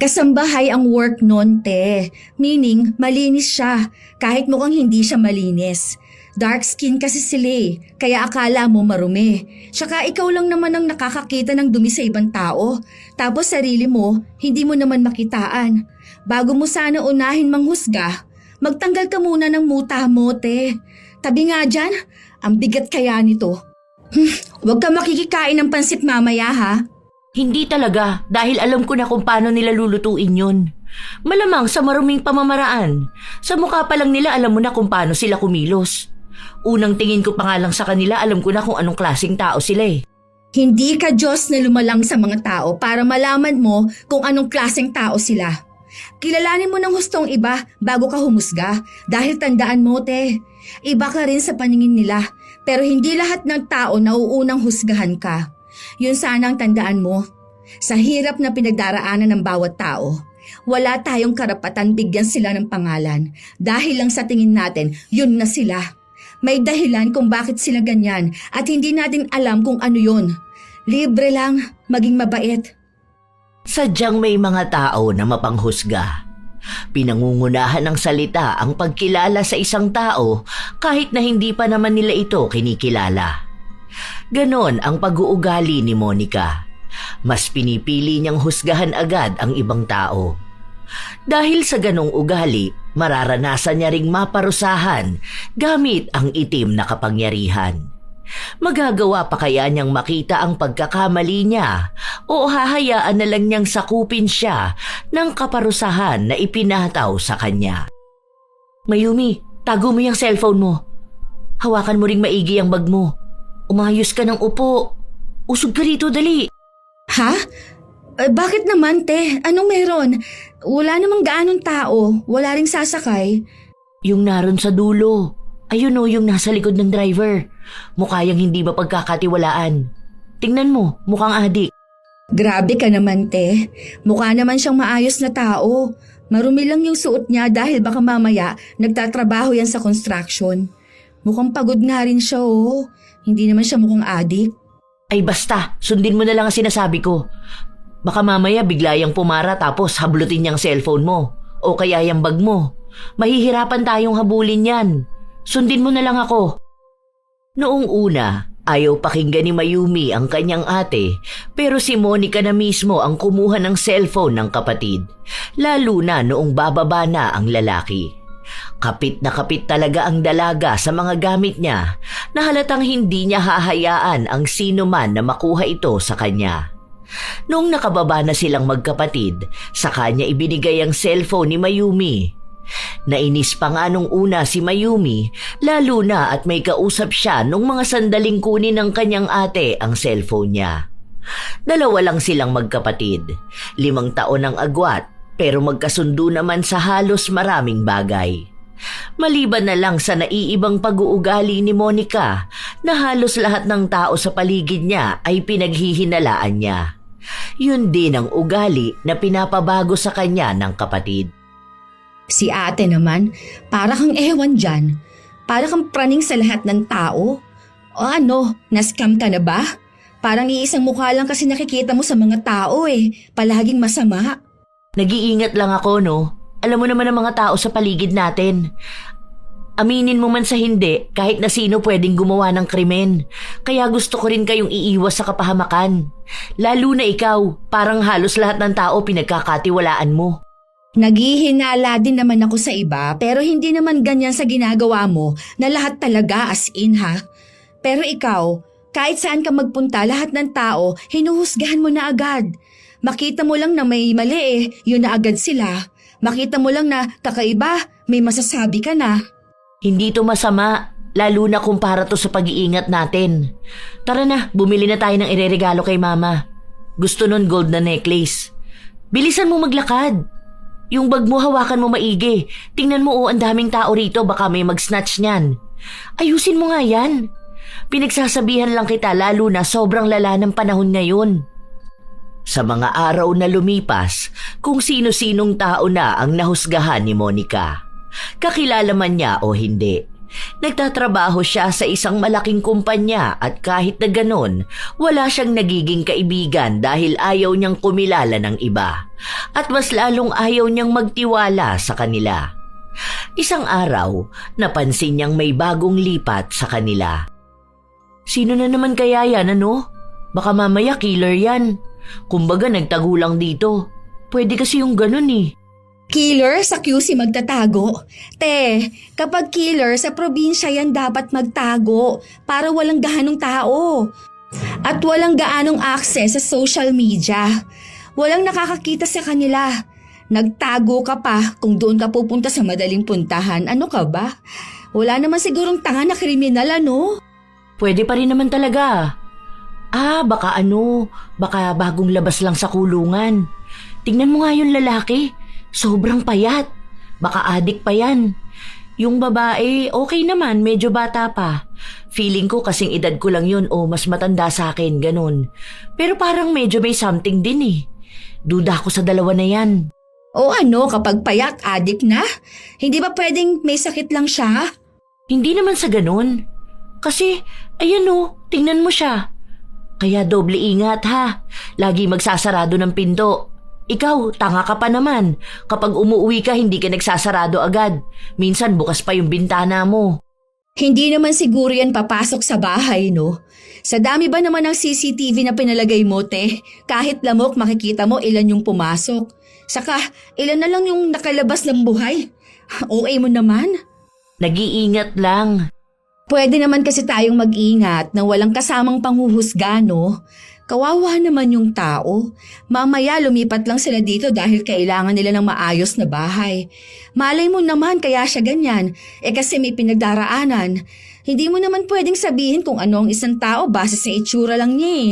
Kasambahay ang work nun, te. Meaning, malinis siya, kahit mukhang hindi siya malinis. Dark skin kasi sila kaya akala mo marumi. Tsaka ikaw lang naman ang nakakakita ng dumi sa ibang tao. Tapos sarili mo, hindi mo naman makitaan. Bago mo sana unahin manghusga, magtanggal ka muna ng muta mo, te. Tabi nga dyan, ang bigat kaya nito. Huwag ka makikikain ng pansit mamaya ha. Hindi talaga, dahil alam ko na kung paano nila lulutuin yun. Malamang sa maruming pamamaraan. Sa mukha pa lang nila alam mo na kung paano sila kumilos. Unang tingin ko pa nga lang sa kanila, alam ko na kung anong klaseng tao sila eh. Hindi ka Diyos na lumalang sa mga tao para malaman mo kung anong klaseng tao sila. Kilalanin mo ng hustong iba bago ka humusga dahil tandaan mo, te, iba ka rin sa paningin nila pero hindi lahat ng tao nauunang husgahan ka. Yun sana ang tandaan mo. Sa hirap na pinagdaraanan ng bawat tao, wala tayong karapatan bigyan sila ng pangalan dahil lang sa tingin natin yun na sila. May dahilan kung bakit sila ganyan at hindi natin alam kung ano yun. Libre lang, maging mabait. Sadyang may mga tao na mapanghusga. Pinangungunahan ng salita ang pagkilala sa isang tao kahit na hindi pa naman nila ito kinikilala. Ganon ang pag-uugali ni Monica. Mas pinipili niyang husgahan agad ang ibang tao. Dahil sa ganong ugali, mararanasan niya ring maparusahan gamit ang itim na kapangyarihan. Magagawa pa kaya niyang makita ang pagkakamali niya o hahayaan na lang niyang sakupin siya ng kaparusahan na ipinataw sa kanya? Mayumi, tago mo yung cellphone mo. Hawakan mo ring maigi ang bag mo. Umayos ka ng upo. Usog ka rito, dali. Ha? Bakit naman, te? Anong meron? Wala namang gaanong tao. Wala ring sasakay. Yung naroon sa dulo. Ayun o, yung nasa likod ng driver. Mukha yang hindi mapagkakatiwalaan. Tingnan mo, mukhang adik. Grabe ka naman, te. Mukha naman siyang maayos na tao. Marumi lang yung suot niya dahil baka mamaya nagtatrabaho yan sa construction. Mukhang pagod nga rin siya, oh. Hindi naman siya mukhang adik. Ay basta, sundin mo na lang ang sinasabi ko. Baka mamaya bigla yang pumara tapos hablutin niyang cellphone mo. O kaya yung bag mo. Mahihirapan tayong habulin yan. Sundin mo na lang ako. Noong una, ayaw pakinggan ni Mayumi ang kanyang ate, pero si Monica na mismo ang kumuha ng cellphone ng kapatid, lalo na noong bababa na ang lalaki. Kapit na kapit talaga ang dalaga sa mga gamit niya na halatang hindi niya hahayaan ang sino man na makuha ito sa kanya. Noong nakababa na silang magkapatid, sa kanya ibinigay ang cellphone ni Mayumi. Nainis pa nga nung una si Mayumi, lalo na at may kausap siya nung mga sandaling kunin ng kanyang ate ang cellphone niya. Dalawa lang silang magkapatid, 5 taon ang agwat, pero magkasundo naman sa halos maraming bagay. Maliban na lang sa naiibang pag-uugali ni Monica na halos lahat ng tao sa paligid niya ay pinaghihinalaan niya. Yun din ang ugali na pinapabago sa kanya ng kapatid. Si ate naman, para kang ewan dyan. Para kang praning sa lahat ng tao. O ano, na-scam ka na ba? Parang iisang mukha lang kasi nakikita mo sa mga tao palaging masama. Nag-iingat lang ako, no? Alam mo naman ang mga tao sa paligid natin. Aminin mo man sa hindi, kahit na sino pwedeng gumawa ng krimen. Kaya gusto ko rin kayong iiwas sa kapahamakan. Lalo na ikaw, parang halos lahat ng tao pinagkakatiwalaan mo. Naghihinala din naman ako sa iba pero hindi naman ganyan sa ginagawa mo na lahat talaga as in ha. Pero ikaw, kahit saan ka magpunta lahat ng tao, hinuhusgahan mo na agad. Makita mo lang na may mali yun na agad sila. Makita mo lang na kakaiba, may masasabi ka na. Hindi to masama, lalo na kumpara to sa pag-iingat natin. Tara na, bumili na tayo ng ireregalo kay mama. Gusto nun gold na necklace. Bilisan mo maglakad. Yung bag mo hawakan mo maigi. Tingnan mo ang daming tao rito, baka may mag-snatch niyan. Ayusin mo nga yan. Pinagsasabihan lang kita lalo na sobrang lala ng panahon ngayon. Sa mga araw na lumipas, kung sino-sinong tao na ang nahusgahan ni Monica. Kakilala man niya o hindi, Nagtatrabaho siya sa isang malaking kumpanya at kahit na ganon, wala siyang nagiging kaibigan dahil ayaw niyang kumilala ng iba. At mas lalong ayaw niyang magtiwala sa kanila. Isang araw, napansin niyang may bagong lipat sa kanila. Sino na naman kaya yan, ano? Baka mamaya killer yan. Kumbaga nagtago lang dito. Pwede kasi yung ganun eh. Killer sa QC magtatago? Te, kapag killer sa probinsya yan dapat magtago para walang gaanong tao. At walang gaanong access sa social media. Walang nakakakita sa kanila. Nagtago ka pa kung doon ka pupunta sa madaling puntahan. Ano ka ba? Wala naman sigurong tanga na kriminal, ano? Pwede pa rin naman talaga. Baka bagong labas lang sa kulungan. Tingnan mo nga yung lalaki. Sobrang payat. Baka adik pa yan. Yung babae, okay naman, medyo bata pa. Feeling ko kasing edad ko lang yun o mas matanda sa akin, ganun. Pero parang medyo may something din eh. Duda ko sa dalawa na yan. O ano, kapag payat, adik na? Hindi ba pwedeng may sakit lang siya? Hindi naman sa ganun. Kasi, ayan o, tingnan mo siya. Kaya doble ingat ha. Lagi magsasarado ng pinto. Ikaw, tanga ka pa naman. Kapag umuwi ka, hindi ka nagsasarado agad. Minsan bukas pa yung bintana mo. Hindi naman siguro yan papasok sa bahay, no? Sa dami ba naman ng CCTV na pinalagay mo, te? Kahit lamok, makikita mo ilan yung pumasok. Saka, ilan na lang yung nakalabas ng buhay. Okay mo naman? Nag-iingat lang. Pwede naman kasi tayong mag-ingat na walang kasamang panghuhusga, no? Kawawa naman yung tao. Mamaya lumipat lang sila dito dahil kailangan nila ng maayos na bahay. Malay mo naman kaya siya ganyan. Kasi may pinagdaraanan. Hindi mo naman pwedeng sabihin kung ano ang isang tao base sa itsura lang niya eh.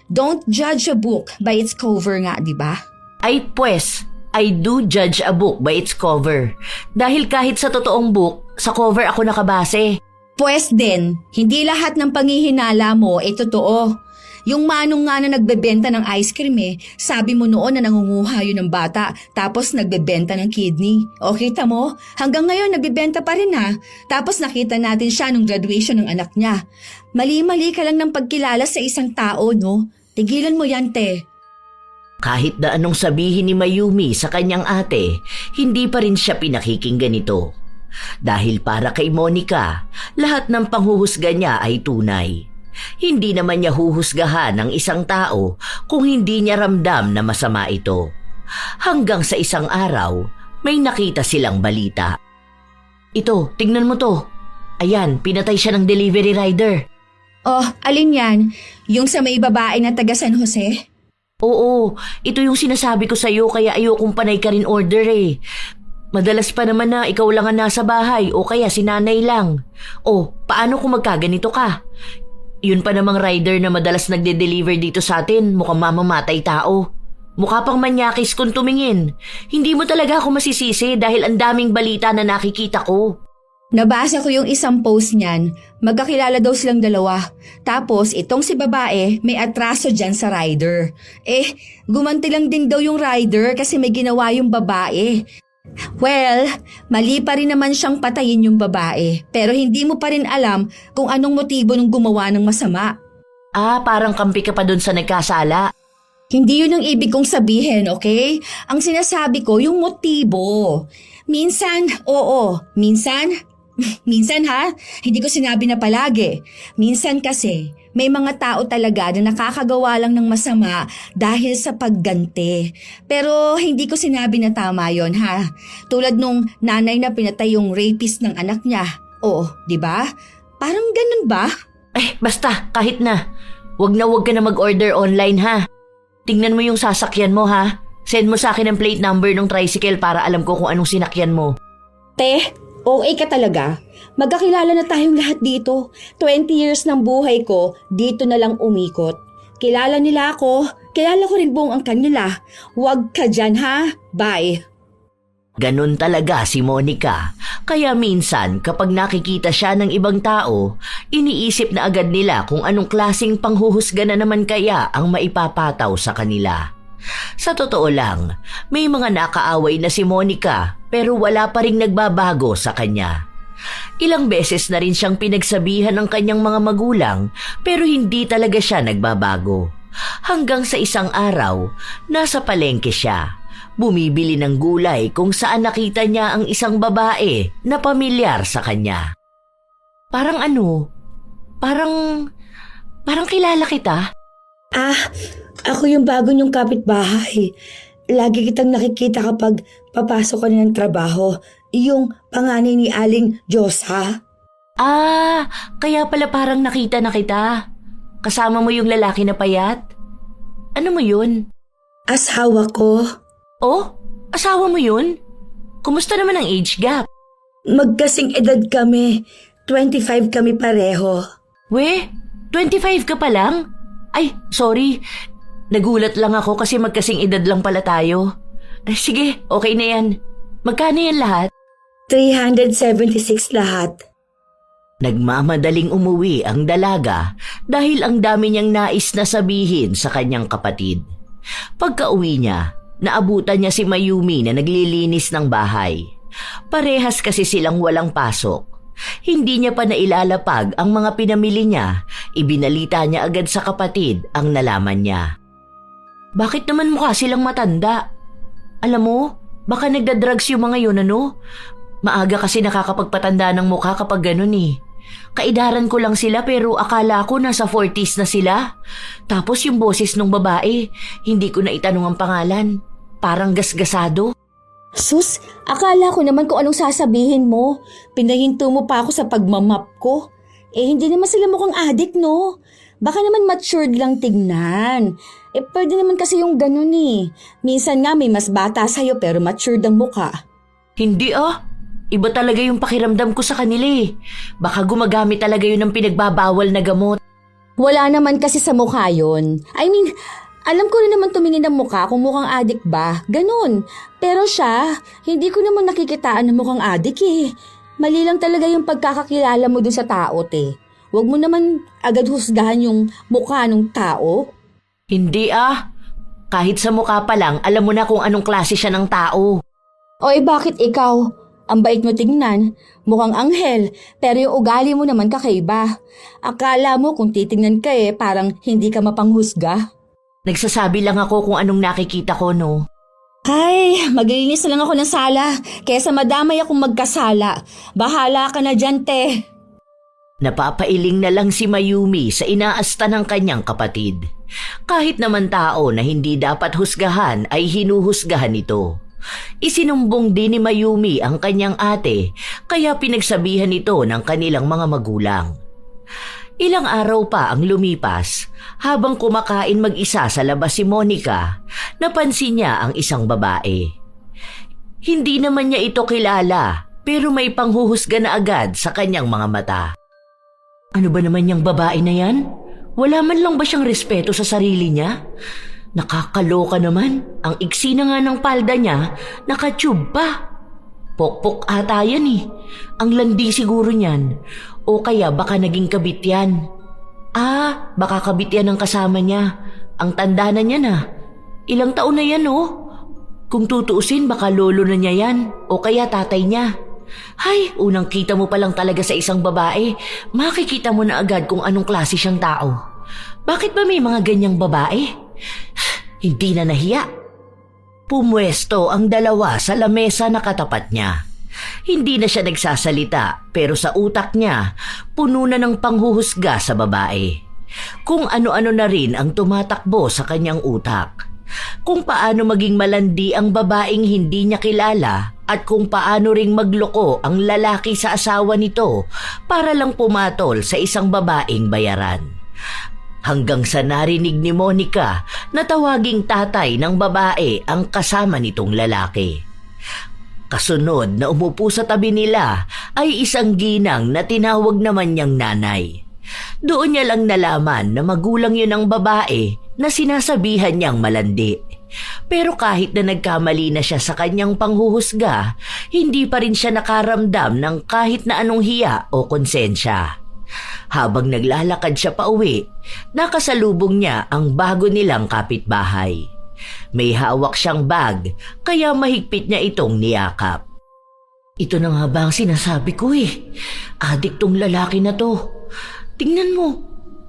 Don't judge a book by its cover nga, di ba? Ay pues, I do judge a book by its cover. Dahil kahit sa totoong book, sa cover ako nakabase. Pues din, hindi lahat ng panghihinala mo ay totoo. Yung manong nga na nagbebenta ng ice cream sabi mo noon na nangunguha yun ng bata tapos nagbebenta ng kidney. O kita mo, hanggang ngayon nagbebenta pa rin ha. Tapos nakita natin siya nung graduation ng anak niya. Mali-mali ka lang ng pagkilala sa isang tao, no? Tigilan mo yan, te. Kahit na anong sabihin ni Mayumi sa kanyang ate, hindi pa rin siya pinakikinggan nito. Dahil para kay Monica, lahat ng panghuhusga niya ay tunay. Hindi naman niya huhusgahan ng isang tao kung hindi niya ramdam na masama ito. Hanggang sa isang araw, may nakita silang balita. Ito, tingnan mo to. Ayan, pinatay siya ng delivery rider. Oh, alin yan? Yung sa may babae na taga San Jose? Oo, ito yung sinasabi ko sa'yo kaya ayokong panay ka rin order eh. Madalas pa naman na ikaw lang ang nasa bahay o kaya si nanay lang. O, paano kung magkaganito ka? Yun pa namang rider na madalas nagde-deliver dito sa atin, mukhang mamamatay tao. Mukha pang manyakis kung tumingin. Hindi mo talaga ako masisisi dahil ang daming balita na nakikita ko. Nabasa ko yung isang post niyan. Magkakilala daw silang dalawa. Tapos itong si babae may atraso dyan sa rider. Gumanti lang din daw yung rider kasi may ginawa yung babae. Well, mali pa rin naman siyang patayin yung babae. Pero hindi mo pa rin alam kung anong motibo ng gumawa ng masama. Parang kampi ka pa dun sa nagkasala. Hindi yun ang ibig kong sabihin, okay? Ang sinasabi ko, yung motibo. Minsan, oo. Minsan ha, hindi ko sinabi na palagi. Minsan kasi, may mga tao talaga na nakakagawa lang ng masama dahil sa pagganti. Pero hindi ko sinabi na tama yon ha. Tulad nung nanay na pinatay yung rapist ng anak niya. Oo, di ba? Parang ganun ba? Basta, kahit na. Wag ka na mag-order online ha. Tingnan mo yung sasakyan mo ha. Send mo sa akin ang plate number ng tricycle para alam ko kung anong sinakyan mo. Te, OA ka talaga. Magkakilala na tayong lahat dito. 20 years ng buhay ko, dito na lang umikot. Kilala nila ako, kilala ko rin buong ang kanila. Huwag ka dyan ha, bye. Ganun talaga si Monica. Kaya minsan kapag nakikita siya ng ibang tao, iniisip na agad nila kung anong klaseng panghuhusga na naman kaya ang maipapataw sa kanila. Sa totoo lang, may mga nakaaway na si Monica pero wala pa ring nagbabago sa kanya. Ilang beses na rin siyang pinagsabihan ng kanyang mga magulang pero hindi talaga siya nagbabago. Hanggang sa isang araw, nasa palengke siya. Bumibili ng gulay kung saan nakita niya ang isang babae na pamilyar sa kanya. Parang kilala kita. Ako yung bago niyong kapitbahay. Lagi kitang nakikita kapag papasok ka na ng trabaho. Yung panganay ni Aling Diyosa. Kaya pala parang nakita na kita. Kasama mo yung lalaki na payat? Ano mo yun? Asawa ko. Oh, asawa mo yun? Kumusta naman ang age gap? Magkasing edad kami. 25 kami pareho. 25 ka pa lang? Ay, sorry. Nagulat lang ako kasi magkasing edad lang pala tayo. Sige, okay na yan. Magkano yan lahat? 376 lahat. Nagmamadaling umuwi ang dalaga dahil ang dami niyang nais na sabihin sa kanyang kapatid. Pagka-uwi niya, naabutan niya si Mayumi na naglilinis ng bahay. Parehas kasi silang walang pasok. Hindi niya pa nailalapag ang mga pinamili niya, ibinalita niya agad sa kapatid ang nalaman niya. Bakit naman mukha silang matanda? Alam mo, baka nagdadrugs yung mga yun Maaga kasi nakakapagpatanda ng mukha kapag ganun Kaidaran ko lang sila pero akala ko nasa 40s na sila. Tapos yung boses ng babae, hindi ko na itanong ang pangalan. Parang gasgasado. Sus, akala ko naman kung anong sasabihin mo. Pinahinto mo pa ako sa pagmamap ko. Hindi naman sila mukhang adik, no? Baka naman matured lang tignan. Pwede naman kasi yung ganun Minsan nga may mas bata sa'yo pero matured ang mukha. Hindi Iba talaga yung pakiramdam ko sa kanila Baka gumagamit talaga yun ng pinagbabawal na gamot. Wala naman kasi sa mukha yun. I mean, alam ko na naman tumingin ng mukha kung mukhang adik ba. Ganun. Pero siya, hindi ko naman nakikitaan na mukhang adik Mali lang talaga yung pagkakakilala mo dun sa tao, Huwag mo naman agad husgahan yung mukha ng tao. Hindi Kahit sa mukha pa lang, alam mo na kung anong klase siya ng tao. Bakit ikaw? Ang bait mo tingnan, mukhang anghel, pero yung ugali mo naman kakaiba. Akala mo kung titingnan ka parang hindi ka mapanghusga. Nagsasabi lang ako kung anong nakikita ko, Ay, maglilinis na lang ako ng sala, kesa madamay akong magkasala. Bahala ka na dyan, Napapailing na lang si Mayumi sa inaasta ng kanyang kapatid. Kahit naman tao na hindi dapat husgahan ay hinuhusgahan ito. Isinumbong din ni Mayumi ang kanyang ate kaya pinagsabihan ito ng kanilang mga magulang. Ilang araw pa ang lumipas habang kumakain mag-isa sa labas si Monica, napansin niya ang isang babae. Hindi naman niya ito kilala pero may panghuhusga na agad sa kanyang mga mata. Ano ba naman yung babae na yan? Wala man lang ba siyang respeto sa sarili niya? Nakakaloka naman, ang iksi na nga ng palda niya, nakatube pa. Pokpok ata yan Ang landi siguro niyan. O kaya baka naging kabit yan. Baka kabit yan ang kasama niya. Ang tanda na niya Ilang taon na yan Kung tutuusin baka lolo na niya yan. O kaya tatay niya. Hay, unang kita mo pa lang talaga sa isang babae, makikita mo na agad kung anong klase siyang tao. Bakit ba may mga ganyang babae? Hindi na nahiya. Pumwesto ang dalawa sa lamesa na katapat niya. Hindi na siya nagsasalita pero sa utak niya puno na ng panghuhusga sa babae. Kung ano-ano na rin ang tumatakbo sa kanyang utak. Kung paano maging malandi ang babaeng hindi niya kilala at kung paano ring magloko ang lalaki sa asawa nito para lang pumatol sa isang babaeng bayaran. Hanggang sa narinig ni Monica na tawaging tatay ng babae ang kasama nitong lalaki. Kasunod na umupo sa tabi nila ay isang ginang na tinawag naman niyang nanay. Doon niya lang nalaman na magulang yun ang babae na sinasabihan niyang malandi. Pero kahit na nagkamali na siya sa kanyang panghuhusga, hindi pa rin siya nakaramdam ng kahit na anong hiya o konsensya. Habang naglalakad siya pauwi, nakasalubong niya ang bago nilang kapitbahay. May hawak siyang bag, kaya mahigpit niya itong niyakap. Ito na nga ba ang sinasabi ko eh. Adik tong lalaki na to. Tingnan mo.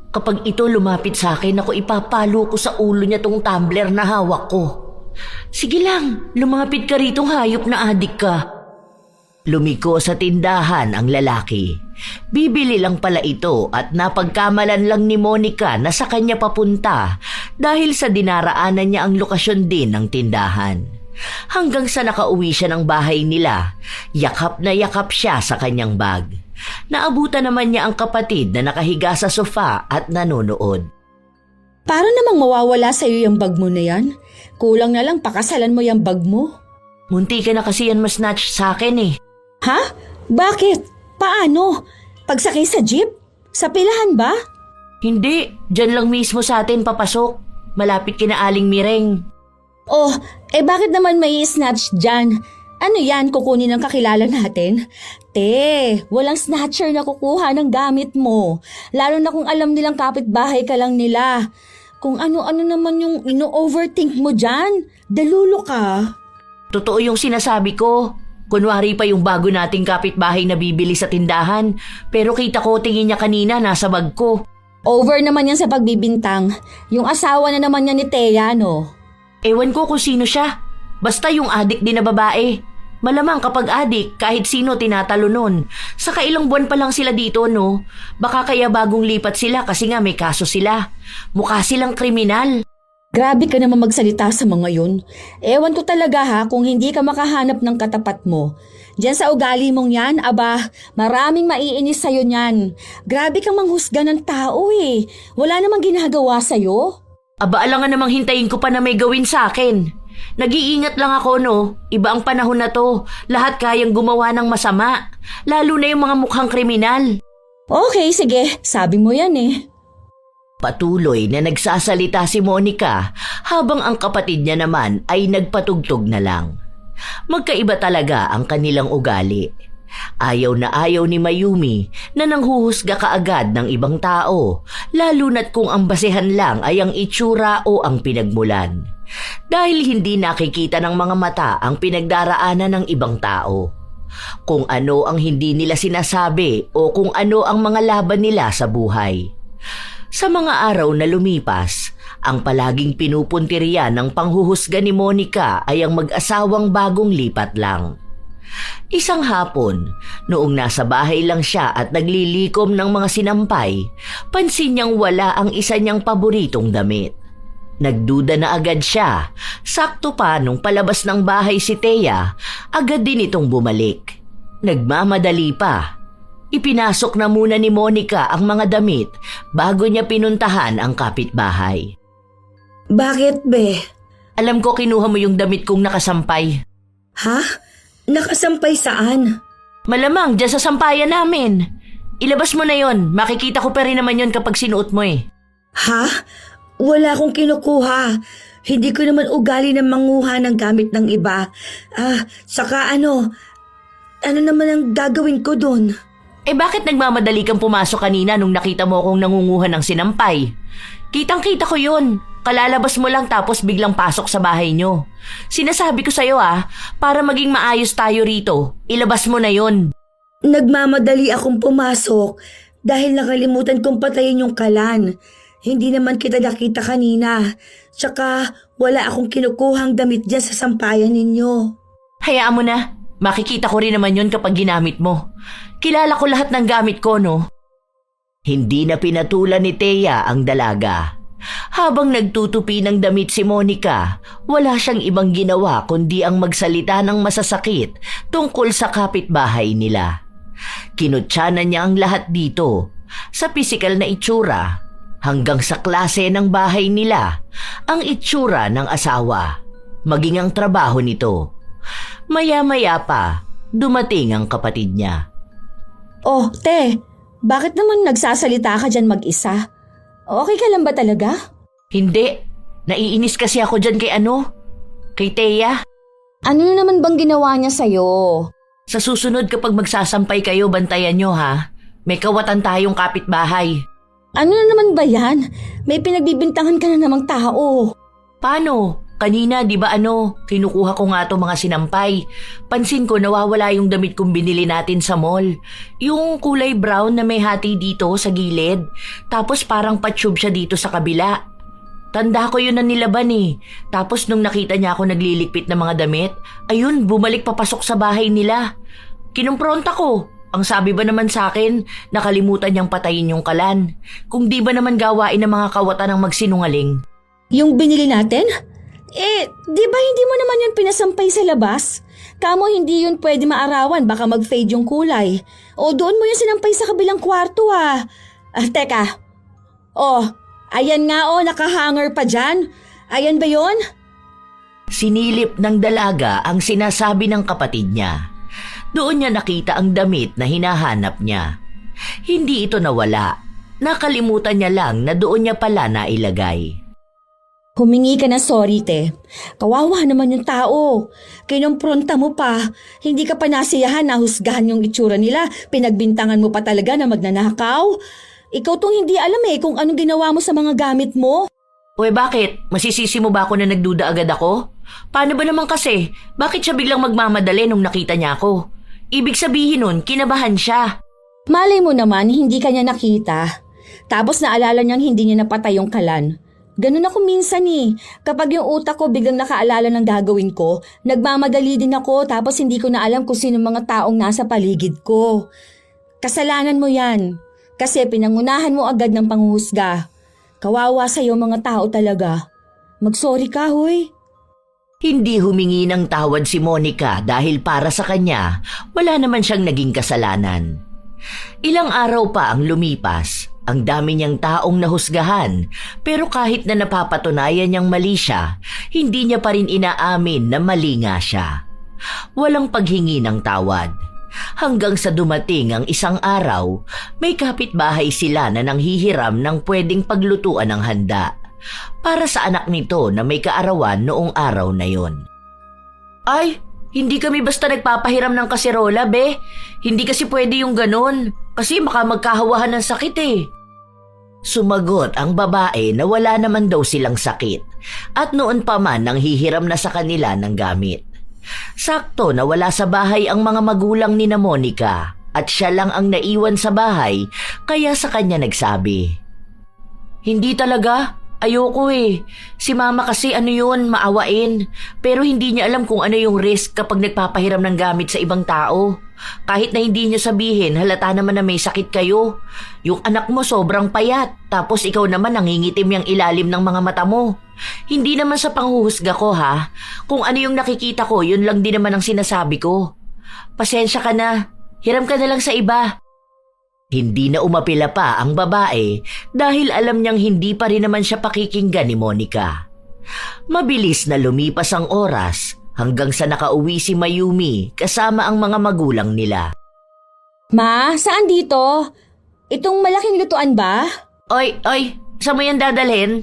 Kapag ito lumapit sa akin, ako ipapalo ko sa ulo niya tong tumbler na hawak ko. Sige lang, lumapit ka rito, hayop na adik ka. Lumiko sa tindahan ang lalaki. Bibili lang pala ito at napagkamalan lang ni Monica na sa kanya papunta dahil sa dinaraanan niya ang lokasyon din ng tindahan. Hanggang sa nakauwi siya ng bahay nila, yakap na yakap siya sa kanyang bag. Naabutan naman niya ang kapatid na nakahiga sa sofa at nanonood. Para namang mawawala sa'yo yung bag mo na yan. Kulang na lang pakasalan mo yung bag mo. Munti ka na kasi yan masnatch sa akin eh. Ha? Bakit? Paano? Pagsakay sa jeep? Sa pilahan ba? Hindi, dyan lang mismo sa atin papasok. Malapit kina Aling Mireng. Oh, bakit naman may snatch dyan? Ano yan, kukunin ng kakilala natin? Te, walang snatcher na kukuha ng gamit mo. Lalo na kung alam nilang kapitbahay ka lang nila. Kung ano-ano naman yung ino-overthink mo dyan. Dalulo ka. Totoo yung sinasabi ko. Kunwari pa yung bago nating kapitbahay na bibili sa tindahan. Pero kita ko tingin niya kanina nasa bag ko. Over naman yan sa pagbibintang. Yung asawa na naman niya ni Thea, no? Ewan ko kung sino siya. Basta yung adik din na babae. Malamang kapag adik, kahit sino tinatalo nun. Saka ilang buwan pa lang sila dito, no? Baka kaya bagong lipat sila kasi nga may kaso sila. Mukha silang kriminal. Grabe ka naman magsalita sa mga yun. Ewan ko talaga ha kung hindi ka makahanap ng katapat mo. Diyan sa ugali mong yan, aba, maraming maiinis sa'yo niyan. Grabe kang manghusga ng tao eh. Wala namang ginagawa sa'yo. Aba, alangan namang hintayin ko pa na may gawin sa akin. Nag-iingat lang ako, no? Iba ang panahon na to. Lahat kayang gumawa ng masama. Lalo na yung mga mukhang kriminal. Okay, sige. Sabi mo yan eh. Patuloy na nagsasalita si Monica habang ang kapatid niya naman ay nagpatugtog na lang. Magkaiba talaga ang kanilang ugali. Ayaw na ayaw ni Mayumi na nanghuhusga kaagad ng ibang tao, lalo na't kung ang basehan lang ay ang itsura o ang pinagmulan. Dahil hindi nakikita ng mga mata ang pinagdaraanan ng ibang tao. Kung ano ang hindi nila sinasabi o kung ano ang mga laban nila sa buhay. Sa mga araw na lumipas, ang palaging pinupuntirya ng panghuhusga ni Monica ay ang mag-asawang bagong lipat lang. Isang hapon, noong nasa bahay lang siya at naglilikom ng mga sinampay, pansin niyang wala ang isa niyang paboritong damit. Nagduda na agad siya. Sakto pa nung palabas ng bahay si Thea, agad din itong bumalik. Nagmamadali pa. Ipinasok na muna ni Monica ang mga damit bago niya pinuntahan ang kapitbahay. Bakit, be? Alam ko kinuha mo yung damit kong nakasampay. Ha? Nakasampay saan? Malamang dyan sa sampayan namin. Ilabas mo na yon. Makikita ko pa rin naman yon kapag sinuot mo eh. Ha? Wala akong kinukuha. Hindi ko naman ugali na manguha ng gamit ng iba. Saka ano naman ang gagawin ko dun? Bakit nagmamadali kang pumasok kanina nung nakita mo akong nangunguha ng sinampay? Kitang-kita ko yun. Kalalabas mo lang tapos biglang pasok sa bahay nyo. Sinasabi ko sa'yo para maging maayos tayo rito, ilabas mo na yon. Nagmamadali akong pumasok dahil nakalimutan kong patayin yung kalan. Hindi naman kita nakita kanina. Tsaka wala akong kinukuhang damit dyan sa sampayan ninyo. Hayaan mo na. Makikita ko rin naman yon kapag ginamit mo. Kilala ko lahat ng gamit ko, no? Hindi na pinatulan ni Thea ang dalaga. Habang nagtutupi ng damit si Monica, wala siyang ibang ginawa kundi ang magsalita ng masasakit tungkol sa kapitbahay nila. Kinutyanan niya ang lahat dito, sa pisikal na itsura, hanggang sa klase ng bahay nila, ang itsura ng asawa, maging ang trabaho nito. Maya-maya pa, dumating ang kapatid niya. Oh, te, bakit naman nagsasalita ka dyan mag-isa? Okay ka lang ba talaga? Hindi. Naiinis kasi ako dyan kay Thea. Ano na naman bang ginawa niya sa'yo? Sa susunod kapag magsasampay kayo, bantayan nyo ha. May kawatan tayong kapitbahay. Ano na naman ba yan? May pinagbibintangan ka na namang tao. Paano? Kanina, di ba kinukuha ko nga to mga sinampay. Pansin ko nawawala yung damit kong binili natin sa mall. Yung kulay brown na may hati dito sa gilid. Tapos parang patsyub siya dito sa kabila. Tanda ko yun na nilaban eh. Tapos nung nakita niya ako naglilikpit ng mga damit, ayun, bumalik papasok sa bahay nila. Kinumpronta ko. Ang sabi ba naman sa akin, nakalimutan niyang patayin yung kalan. Kung di ba naman gawain ng mga kawatan ng magsinungaling. Yung binili natin? Di ba hindi mo naman yun pinasampay sa labas? Kamo hindi yun pwede maarawan, baka mag-fade yung kulay. O doon mo yun sinampay sa kabilang kwarto Teka. Ayan nga nakahanger pa dyan. Ayan ba yun? Sinilip ng dalaga ang sinasabi ng kapatid niya. Doon niya nakita ang damit na hinahanap niya. Hindi ito nawala. Nakalimutan niya lang na doon niya pala nailagay. Humingi ka na sorry, te. Kawawa naman yung tao. Kinumpronta mo pa. Hindi ka pa nasiyahan na husgahan yung itsura nila. Pinagbintangan mo pa talaga na magnanakaw. Ikaw tong hindi alam kung anong ginawa mo sa mga gamit mo. Bakit? Masisisi mo ba ako na nagduda agad ako? Paano ba naman kasi? Bakit siya biglang magmamadali nung nakita niya ako? Ibig sabihin nun, kinabahan siya. Malay mo naman, hindi ka niya nakita. Tapos naalala niyang hindi niya napatay yung kalan. Ganun ako minsan Kapag yung utak ko biglang nakaalala ng gagawin ko, nagmamadali din ako tapos hindi ko na alam kung sino mga taong nasa paligid ko. Kasalanan mo yan. Kasi pinangunahan mo agad ng panghuhusga. Kawawa sa'yo mga tao talaga. Mag-sorry ka, hoy. Hindi humingi ng tawad si Monica dahil para sa kanya, wala naman siyang naging kasalanan. Ilang araw pa ang lumipas. Ang dami niyang taong nahusgahan, pero kahit na napapatunayan niyang mali siya, hindi niya pa rin inaamin na mali nga siya. Walang paghingi ng tawad. Hanggang sa dumating ang isang araw, may kapitbahay sila na nanghihiram ng pwedeng paglutuan ng handa para sa anak nito na may kaarawan noong araw na yon. Ay, hindi kami basta nagpapahiram ng kaserola, be. Hindi kasi pwede yung ganon. Kasi baka magkahawahan ng sakit Sumagot ang babae na wala naman daw silang sakit at noon pa man nang hihiram na sa kanila ng gamit. Sakto na wala sa bahay ang mga magulang ni na Monica at siya lang ang naiwan sa bahay kaya sa kanya nagsabi. Hindi talaga. Ayoko Si mama kasi maawain. Pero hindi niya alam kung ano yung risk kapag nagpapahiram ng gamit sa ibang tao. Kahit na hindi niyo sabihin, halata naman na may sakit kayo. Yung anak mo sobrang payat, tapos ikaw naman nangingitim yung ilalim ng mga mata mo. Hindi naman sa panghuhusga ko Kung ano yung nakikita ko, yun lang din naman ang sinasabi ko. Pasensya ka na, hiram ka na lang sa iba. Hindi na umapila pa ang babae dahil alam niyang hindi pa rin naman siya pakikinggan ni Monica. Mabilis na lumipas ang oras hanggang sa nakauwi si Mayumi kasama ang mga magulang nila. Ma, saan dito? Itong malaking lutuan ba? Oy, saan mo yan dadalhin?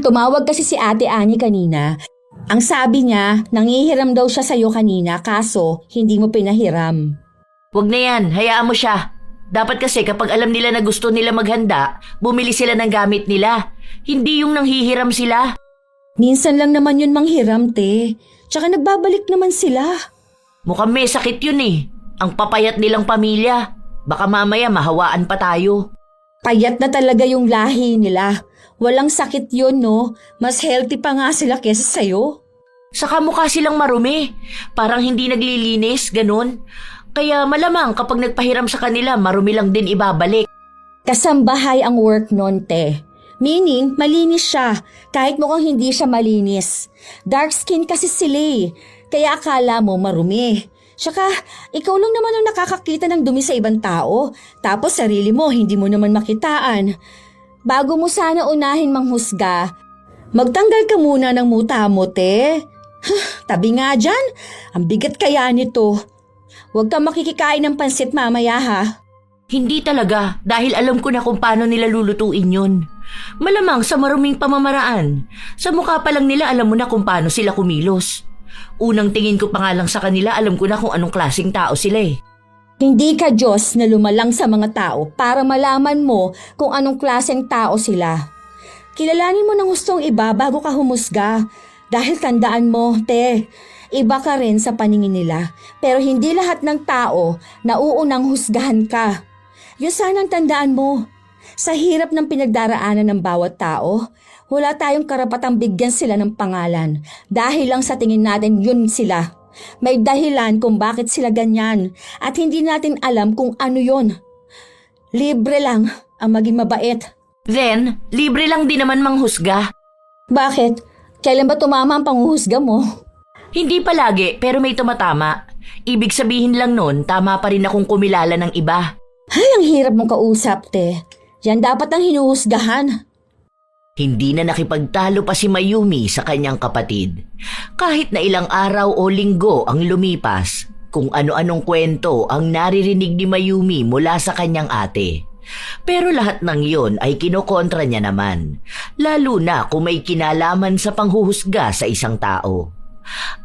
Tumawag kasi si Ate Ani kanina. Ang sabi niya, nanghihiram daw siya sa'yo kanina kaso hindi mo pinahiram. Wag na yan, hayaan mo siya. Dapat kasi kapag alam nila na gusto nila maghanda, bumili sila ng gamit nila. Hindi yung nanghihiram sila. Minsan lang naman yun manghiram, te. Tsaka nagbabalik naman sila. Mukhang may sakit yun Ang papayat nilang pamilya. Baka mamaya mahawaan pa tayo. Payat na talaga yung lahi nila. Walang sakit yun, no? Mas healthy pa nga sila kesa sa'yo. Saka mukha silang marumi. Parang hindi naglilinis, ganun. Kaya malamang kapag nagpahiram sa kanila, marumi lang din ibabalik. Kasambahay ang work nun, te. Meaning, malinis siya, kahit mukhang hindi siya malinis. Dark skin kasi sila kaya akala mo marumi. Tsaka, ikaw lang naman ang nakakakita ng dumi sa ibang tao, tapos sarili mo hindi mo naman makitaan. Bago mo sana unahin manghusga, magtanggal ka muna ng muta mo, te. Tabi nga dyan, ang bigat kaya nito. Huwag kang makikikain ng pansit mamaya Hindi talaga, dahil alam ko na kung paano nila lulutuin yun. Malamang sa maruming pamamaraan. Sa mukha pa lang nila alam mo na kung paano sila kumilos. Unang tingin ko pa nga lang sa kanila, alam ko na kung anong klaseng tao sila Hindi ka Diyos na lumalang sa mga tao para malaman mo kung anong klaseng tao sila. Kilalanin mo ng hustong iba bago ka humusga. Dahil tandaan mo, te, iba ka rin sa paningin nila. Pero hindi lahat ng tao nauunang husgahan ka. Yun sanang tandaan mo. Sa hirap ng pinagdaraanan ng bawat tao, wala tayong karapatang bigyan sila ng pangalan. Dahil lang sa tingin natin yun sila. May dahilan kung bakit sila ganyan at hindi natin alam kung ano yun. Libre lang ang maging mabait. Then, libre lang din naman manghusga. Bakit? Kailan ba tumama ang panghuhusga mo? Hindi palagi, pero may tumatama. Ibig sabihin lang nun, tama pa rin akong kumilala ng iba. Ay, ang hirap mong kausap, te. Yan dapat ang hinuhusgahan. Hindi na nakipagtalo pa si Mayumi sa kanyang kapatid. Kahit na ilang araw o linggo ang lumipas, kung ano-anong kwento ang naririnig ni Mayumi mula sa kanyang ate. Pero lahat ng yon ay kinokontra niya naman, lalo na kung may kinalaman sa panghuhusga sa isang tao.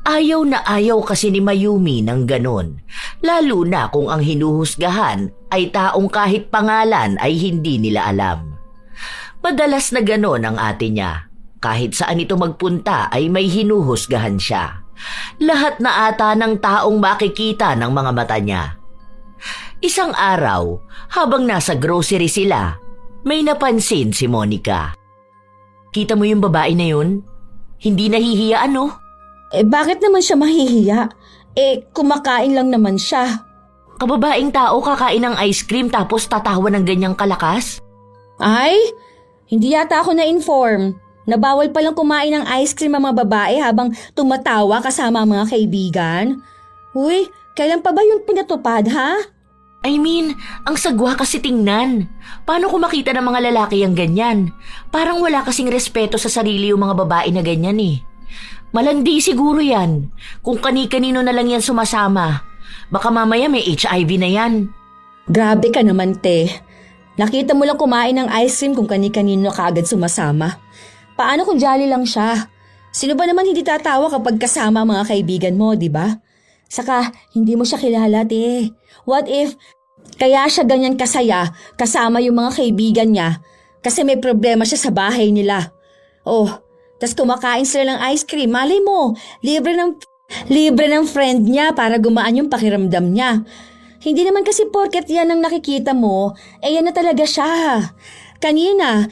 Ayaw na ayaw kasi ni Mayumi ng ganon, lalo na kung ang hinuhusgahan ay taong kahit pangalan ay hindi nila alam. Madalas na ganon ang ate niya. Kahit saan ito magpunta ay may hinuhusgahan siya. Lahat na ata ng taong makikita ng mga mata niya. Isang araw, habang nasa grocery sila, may napansin si Monica. Kita mo yung babae na yun? Hindi nahihiya ano? Bakit naman siya mahihiya? Kumakain lang naman siya. Kababaeng tao kakain ng ice cream tapos tatawa ng ganyang kalakas? Ay, hindi yata ako na-inform na bawal palang kumain ng ice cream ang mga babae habang tumatawa kasama ang mga kaibigan. Uy, kailan pa ba yung pinatupad, ha? I mean, ang sagwa kasi tingnan. Paano kung makita ng mga lalaki ang ganyan? Parang wala kasing respeto sa sarili yung mga babae na ganyan eh. Malandi siguro yan. Kung kani-kanino na lang yan sumasama. Baka mamaya may HIV na yan. Grabe ka naman, te. Nakita mo lang kumain ng ice cream kung kani-kanino ka agad sumasama. Paano kung jolly lang siya? Sino ba naman hindi tatawa kapag kasama ang mga kaibigan mo, di ba? Saka, hindi mo siya kilala, te. What if, kaya siya ganyan kasaya kasama yung mga kaibigan niya kasi may problema siya sa bahay nila. Oh, tas kumakain sila ng ice cream. Malay mo, libre ng friend niya para gumaan yung pakiramdam niya. Hindi naman kasi porket yan ang nakikita mo, yan na talaga siya. Kanina,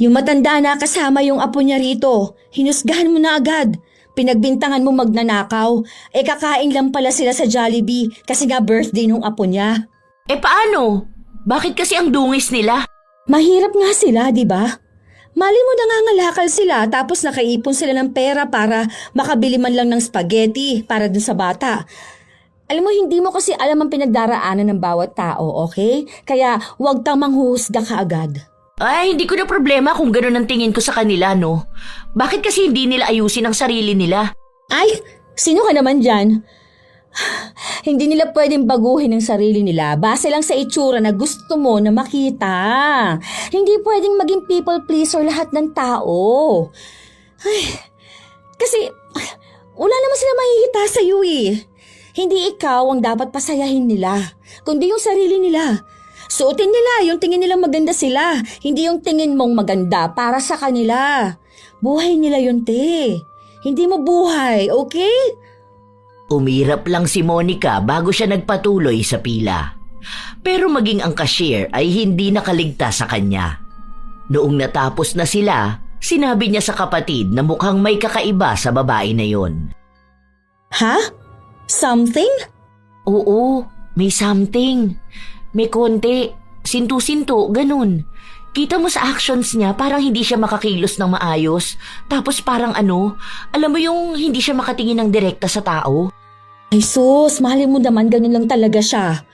yung matanda na kasama yung apo niya rito, hinusgahan mo na agad. Pinagbintangan mo magnanakaw. Kakain lang pala sila sa Jollibee kasi nga birthday nung apo niya. Paano? Bakit kasi ang dungis nila? Mahirap nga sila, di ba? Mali mo nangangalakal sila tapos nakaipon sila ng pera para makabili man lang ng spaghetti para dun sa bata. Alam mo, hindi mo kasi alam ang pinagdaraanan ng bawat tao, okay? Kaya huwag kang manghuhusga kaagad. Ay, hindi ko na problema kung gano'n ang tingin ko sa kanila, no? Bakit kasi hindi nila ayusin ang sarili nila? Ay, sino ka naman dyan? Hindi nila pwedeng baguhin ang sarili nila base lang sa itsura na gusto mo na makita. Hindi pwedeng maging people pleaser lahat ng tao. Ay, kasi wala naman sila mahihita sa iyo eh. Hindi ikaw ang dapat pasayahin nila, kundi yung sarili nila. Suotin nila yung tingin nilang maganda sila, hindi yung tingin mong maganda para sa kanila. Buhay nila yun, te. Hindi mo buhay, okay? Umirap lang si Monica bago siya nagpatuloy sa pila. Pero maging ang cashier ay hindi nakaligtas sa kanya. Noong natapos na sila, sinabi niya sa kapatid na mukhang may kakaiba sa babae na yon. Ha? Something? Oo, may something. May konti, sinto-sinto, ganun. Kita mo sa actions niya parang hindi siya makakilos ng maayos. Tapos parang alam mo yung hindi siya makatingin ng direkta sa tao? Ay sus, mahalin mo naman ganun lang talaga siya.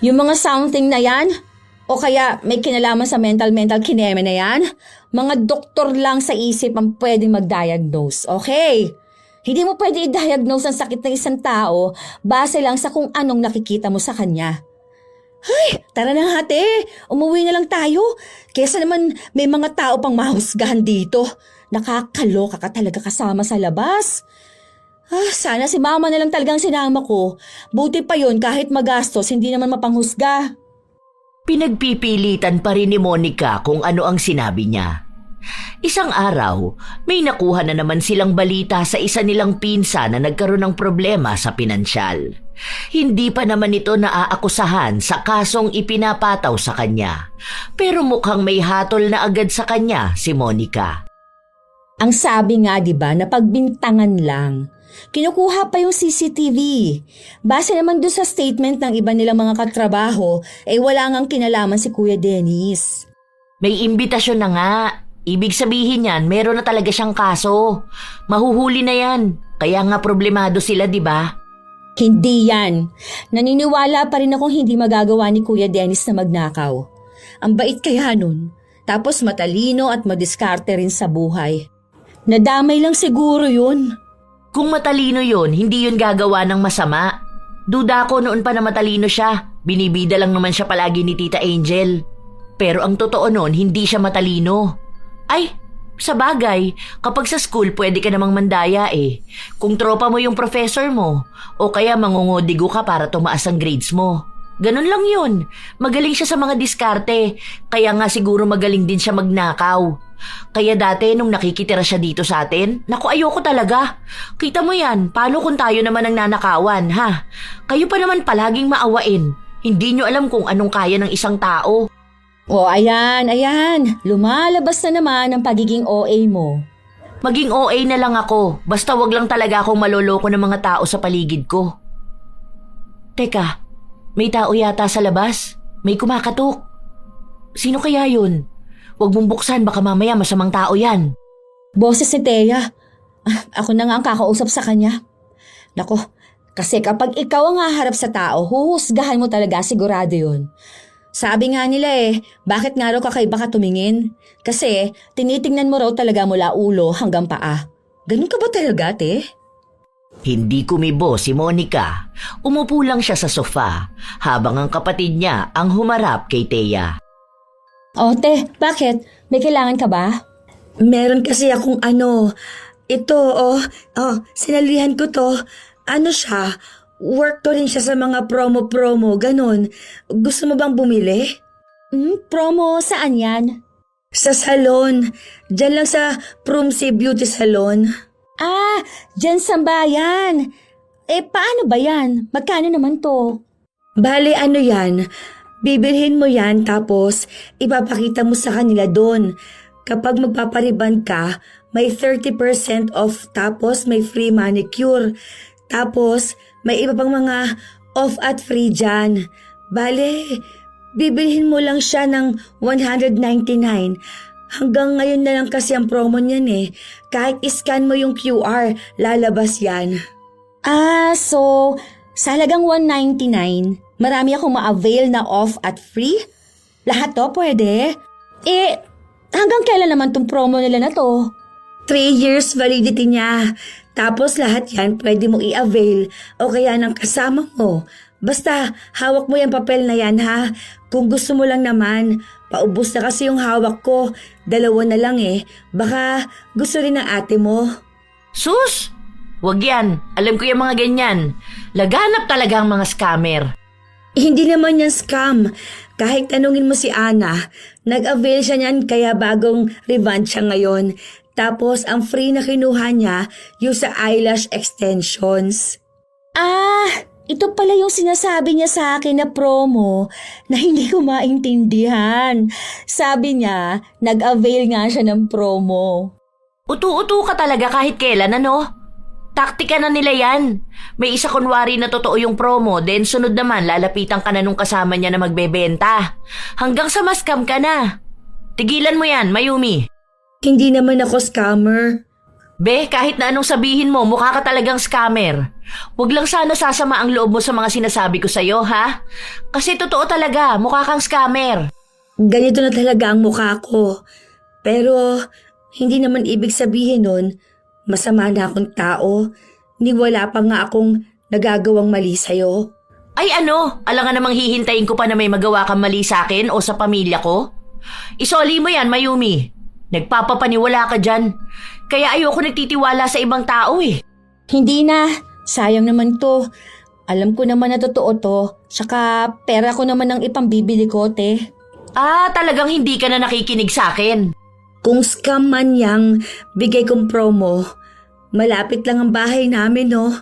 Yung mga something na yan, o kaya may kinalaman sa mental kineme na yan, mga doktor lang sa isip ang pwedeng mag-diagnose, okay? Hindi mo pwede i-diagnose ang sakit ng isang tao base lang sa kung anong nakikita mo sa kanya. Ay, tara na nga te, umuwi na lang tayo. Kesa naman may mga tao pang mahusgahan dito. Nakakaloka ka talaga kasama sa labas. Sana si mama na lang talagang sinama ko. Buti pa yon kahit magastos, hindi naman mapanghusga. Pinagpipilitan pa rin ni Monica kung ano ang sinabi niya. Isang araw, may nakuha na naman silang balita sa isa nilang pinsa na nagkaroon ng problema sa pinansyal. Hindi pa naman ito naaakusahan sa kasong ipinapataw sa kanya. Pero mukhang may hatol na agad sa kanya si Monica. Ang sabi nga 'di ba na pagbintangan lang. Kinukuha pa yung CCTV. Base naman doon sa statement ng iba nilang mga katrabaho, wala ngang kinalaman si Kuya Dennis. May imbitasyon na nga. Ibig sabihin yan, meron na talaga siyang kaso. Mahuhuli na yan. Kaya nga problemado sila, di ba? Hindi yan. Naniniwala pa rin akong hindi magagawa ni Kuya Dennis na magnakaw. Ang bait kaya nun. Tapos matalino at madiskarte rin sa buhay. Nadamay lang siguro yun. Kung matalino yun, hindi yun gagawa ng masama. Duda ko noon pa na matalino siya. Binibida lang naman siya palagi ni Tita Angel. Pero ang totoo noon, hindi siya matalino. Ay, sa bagay, kapag sa school pwede ka namang mandaya eh. Kung tropa mo yung professor mo, o kaya mangungodigo ka para tumaas ang grades mo. Ganun lang yun. Magaling siya sa mga diskarte, kaya nga siguro magaling din siya magnakaw. Kaya dati nung nakikitira siya dito sa atin, naku ayoko talaga. Kita mo yan, paano kung tayo naman ang nanakawan, ha? Kayo pa naman palaging maawain. Hindi nyo alam kung anong kaya ng isang tao. O ayan. Lumalabas na naman ang pagiging OA mo. Maging OA na lang ako, basta wag lang talaga akong maloloko ng mga tao sa paligid ko. Teka, may tao yata sa labas. May kumakatok. Sino kaya yun? Huwag mong buksan, baka mamaya masamang tao yan. Boses ni Thea. Ako na nga ang kakausap sa kanya. Nako, kasi kapag ikaw ang haharap sa tao, huhusgahan mo talaga, sigurado yun. Sabi nga nila bakit nga raw kakaiba ka tumingin? Kasi tinitingnan mo raw talaga mula ulo hanggang paa. Ganun ka ba talaga, te? Hindi kumibo si Monica. Umupo lang siya sa sofa habang ang kapatid niya ang humarap kay Thea. O, te, bakit? May kailangan ka ba? Meron kasi akong ito, sinalihan ko to. Ano siya? Work to rin siya sa mga promo, ganun. Gusto mo bang bumili? Promo, saan yan? Sa salon. Diyan lang sa Prumsi Beauty Salon. Ah, dyan sa bayan. Paano ba yan? Magkano naman to? Bale, yan? Bibilhin mo yan tapos ipapakita mo sa kanila doon. Kapag magpapariban ka, may 30% off tapos may free manicure. Tapos may iba pang mga off at free dyan. Bale, bibilhin mo lang siya ng $199. Hanggang ngayon na lang kasi ang promo niyan Kahit iscan mo yung QR, lalabas yan. Ah, so sa halagang $199, marami akong ma-avail na off at free? Lahat to pwede? Hanggang kailan naman tong promo nila na to? 3 years validity niya. Tapos lahat yan pwede mo i-avail o kaya ng kasama mo. Basta hawak mo yung papel na yan ha. Kung gusto mo lang naman, paubos na kasi yung hawak ko. 2 na lang Baka gusto rin ng ate mo. Sus! Wag yan. Alam ko yung mga ganyan. Laganap talaga ang mga scammer. Hindi naman yan scam. Kahit tanungin mo si Ana, nag-avail siya niyan kaya bagong revamp siya ngayon. Tapos ang free na kinuha niya yung sa eyelash extensions. Ah, ito pala yung sinasabi niya sa akin na promo na hindi ko maintindihan. Sabi niya, nag-avail nga siya ng promo. Utu-utu ka talaga kahit kailan, ano? Taktika na nila yan. May isa kunwari na totoo yung promo, then sunod naman lalapitan ka na nung kasama niya na magbebenta. Hanggang sa mascam ka na. Tigilan mo yan, Mayumi. Hindi naman ako scammer. Be, kahit na anong sabihin mo, mukha ka talagang scammer. Huwag lang sana sasama ang loob mo sa mga sinasabi ko sa'yo, ha? Kasi totoo talaga, mukha kang scammer. Ganito na talaga ang mukha ko. Pero hindi naman ibig sabihin nun, masama na akong tao. Ni wala pa nga akong nagagawang mali sa'yo. Ay ano, alangan namang hihintayin ko pa na may magawa kang mali sa akin o sa pamilya ko? Isoli mo yan, Mayumi. Nagpapapaniwala ka dyan. Kaya ayoko nagtitiwala sa ibang tao Hindi na, sayang naman to. Alam ko naman na totoo to. Tsaka pera ko naman ang ipambibili ko, te. Ah, talagang hindi ka na nakikinig sa akin. Kung scam man yang bigay kong promo, malapit lang ang bahay namin, no?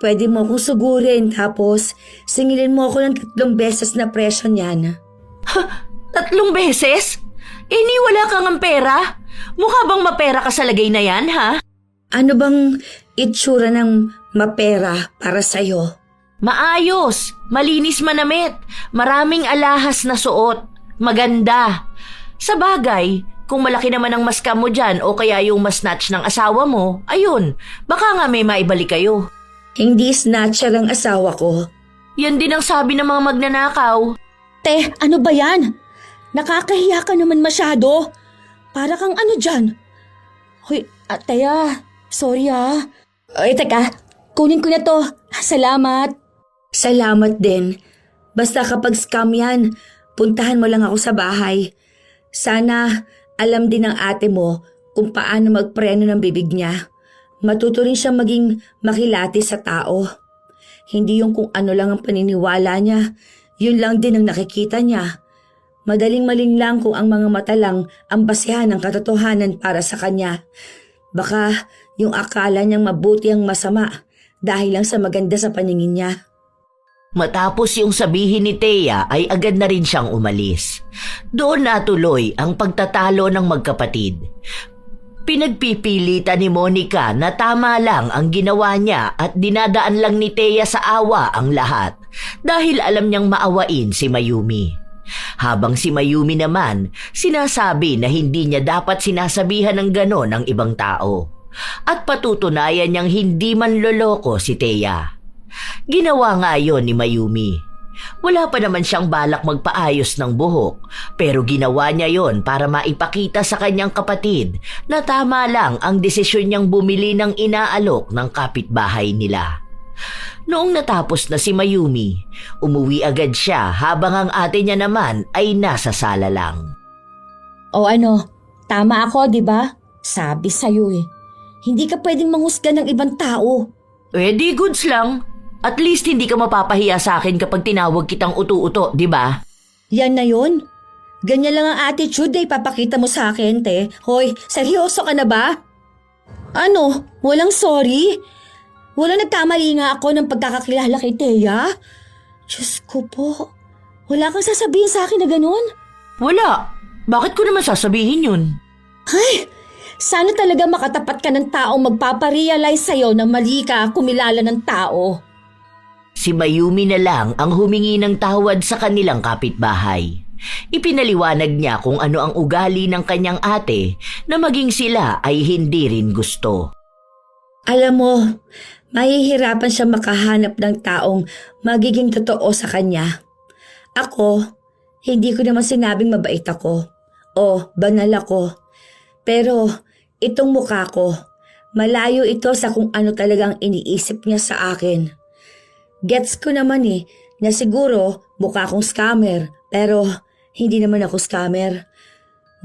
Pwede mo akong sugurin tapos singilin mo ako ng 3 beses na presyo niyan. 3 beses? Ni wala kang ang pera? Mukha bang mapera ka sa lagay na yan, ha? Ano bang itsura ng mapera para sa'yo? Maayos, malinis manamit, maraming alahas na suot, maganda. Sa bagay, kung malaki naman ang maskam mo dyan o kaya yung masnatch ng asawa mo, ayun, baka nga may maibalik kayo. Hindi snatcher ang asawa ko. Yan din ang sabi ng mga magnanakaw. Te, ano ba yan? Nakakahiya ka naman masyado. Para kang ano dyan? Hoy, Teya, sorry ah. Ay, teka, kunin ko na to. Salamat. Salamat din. Basta kapag scam yan, puntahan mo lang ako sa bahay. Sana alam din ng ate mo kung paano magpreno ng bibig niya. Matuto rin siya maging makilati sa tao. Hindi yung kung ano lang ang paniniwala niya, yun lang din ang nakikita niya. Madaling malinlang kung ang mga mata lang ang basehan ng katotohanan para sa kanya. Baka yung akala niyang mabuti ang masama dahil lang sa maganda sa paningin niya. Matapos yung sabihin ni Thea ay agad na rin siyang umalis. Doon natuloy ang pagtatalo ng magkapatid. Pinagpipilitan ni Monica na tama lang ang ginawa niya at dinadaan lang ni Thea sa awa ang lahat dahil alam niyang maawain si Mayumi. Habang si Mayumi naman, sinasabi na hindi niya dapat sinasabihan ng ganon ng ibang tao at patutunayan niyang hindi man loloko si Thea. Ginawa nga yon ni Mayumi. Wala pa naman siyang balak magpaayos ng buhok, pero ginawa niya yon para maipakita sa kanyang kapatid na tama lang ang desisyon niyang bumili ng inaalok ng kapitbahay nila. Noong natapos na si Mayumi, umuwi agad siya habang ang ate niya naman ay nasa sala lang. O ano, tama ako, di ba? Sabi sa'yo eh. Hindi ka pwedeng manghusga ng ibang tao. Di goods lang. At least hindi ka mapapahiya sa akin kapag tinawag kitang uto-uto, di ba? Yan na yun. Ganyan lang ang attitude na ipapakita mo sa akin, te. Hoy, seryoso ka na ba? Ano? Walang sorry? Walang nagkamali nga ako ng pagkakakilala kay Thea? Diyos ko po. Wala kang sasabihin sa akin na ganun? Wala. Bakit ko naman sasabihin yun? Ay, sana talaga makatapat ka ng taong magpaparealize sa'yo na mali ka kumilala ng tao. Si Mayumi na lang ang humingi ng tawad sa kanilang kapitbahay. Ipinaliwanag niya kung ano ang ugali ng kanyang ate na maging sila ay hindi rin gusto. Alam mo, mahihirapan siya makahanap ng taong magiging totoo sa kanya. Ako, hindi ko naman sinabing mabait ako o banal ako. Pero itong mukha ko, malayo ito sa kung ano talagang iniisip niya sa akin. Gets ko naman na siguro mukha akong scammer pero hindi naman ako scammer.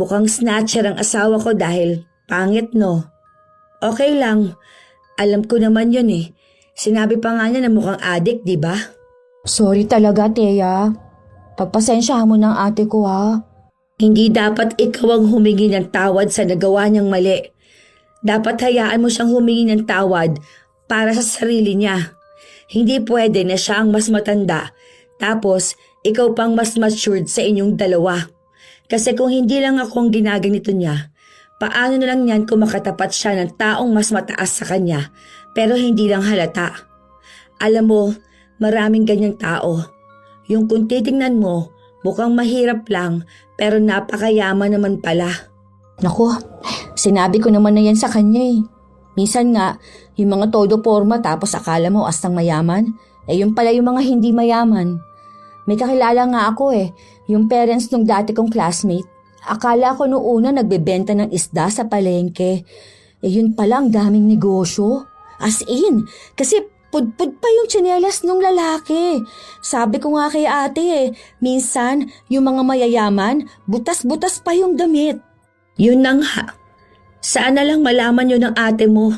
Mukhang snatcher ang asawa ko dahil pangit no. Okay lang, alam ko naman yun Sinabi pa nga niya na mukhang addict, di ba? Sorry talaga, Thea. Pagpasensyahan mo ng ate ko ha. Hindi dapat ikaw ang humingi ng tawad sa nagawa niyang mali. Dapat hayaan mo siyang humingi ng tawad para sa sarili niya. Hindi pwede na siya ang mas matanda, tapos ikaw pang mas matured sa inyong dalawa. Kasi kung hindi lang ako ang ginaganito niya, paano na lang yan kung makatapat siya ng taong mas mataas sa kanya, pero hindi lang halata. Alam mo, maraming ganyang tao. Yung kung titingnan mo, mukhang mahirap lang, pero napakayaman naman pala. Naku, sinabi ko naman na yan sa kanya Minsan nga, yung mga todo forma tapos akala mo astang mayaman, yun pala yung mga hindi mayaman. May kakilala nga ako yung parents nung dati kong classmate. Akala ko noong una nagbebenta ng isda sa palengke. Yun pala ang daming negosyo. As in, kasi pudpud pa yung tsinelas nung lalaki. Sabi ko nga kay ate minsan yung mga mayayaman, butas-butas pa yung damit. Yun na nga. Sana lang malaman yun ng ate mo.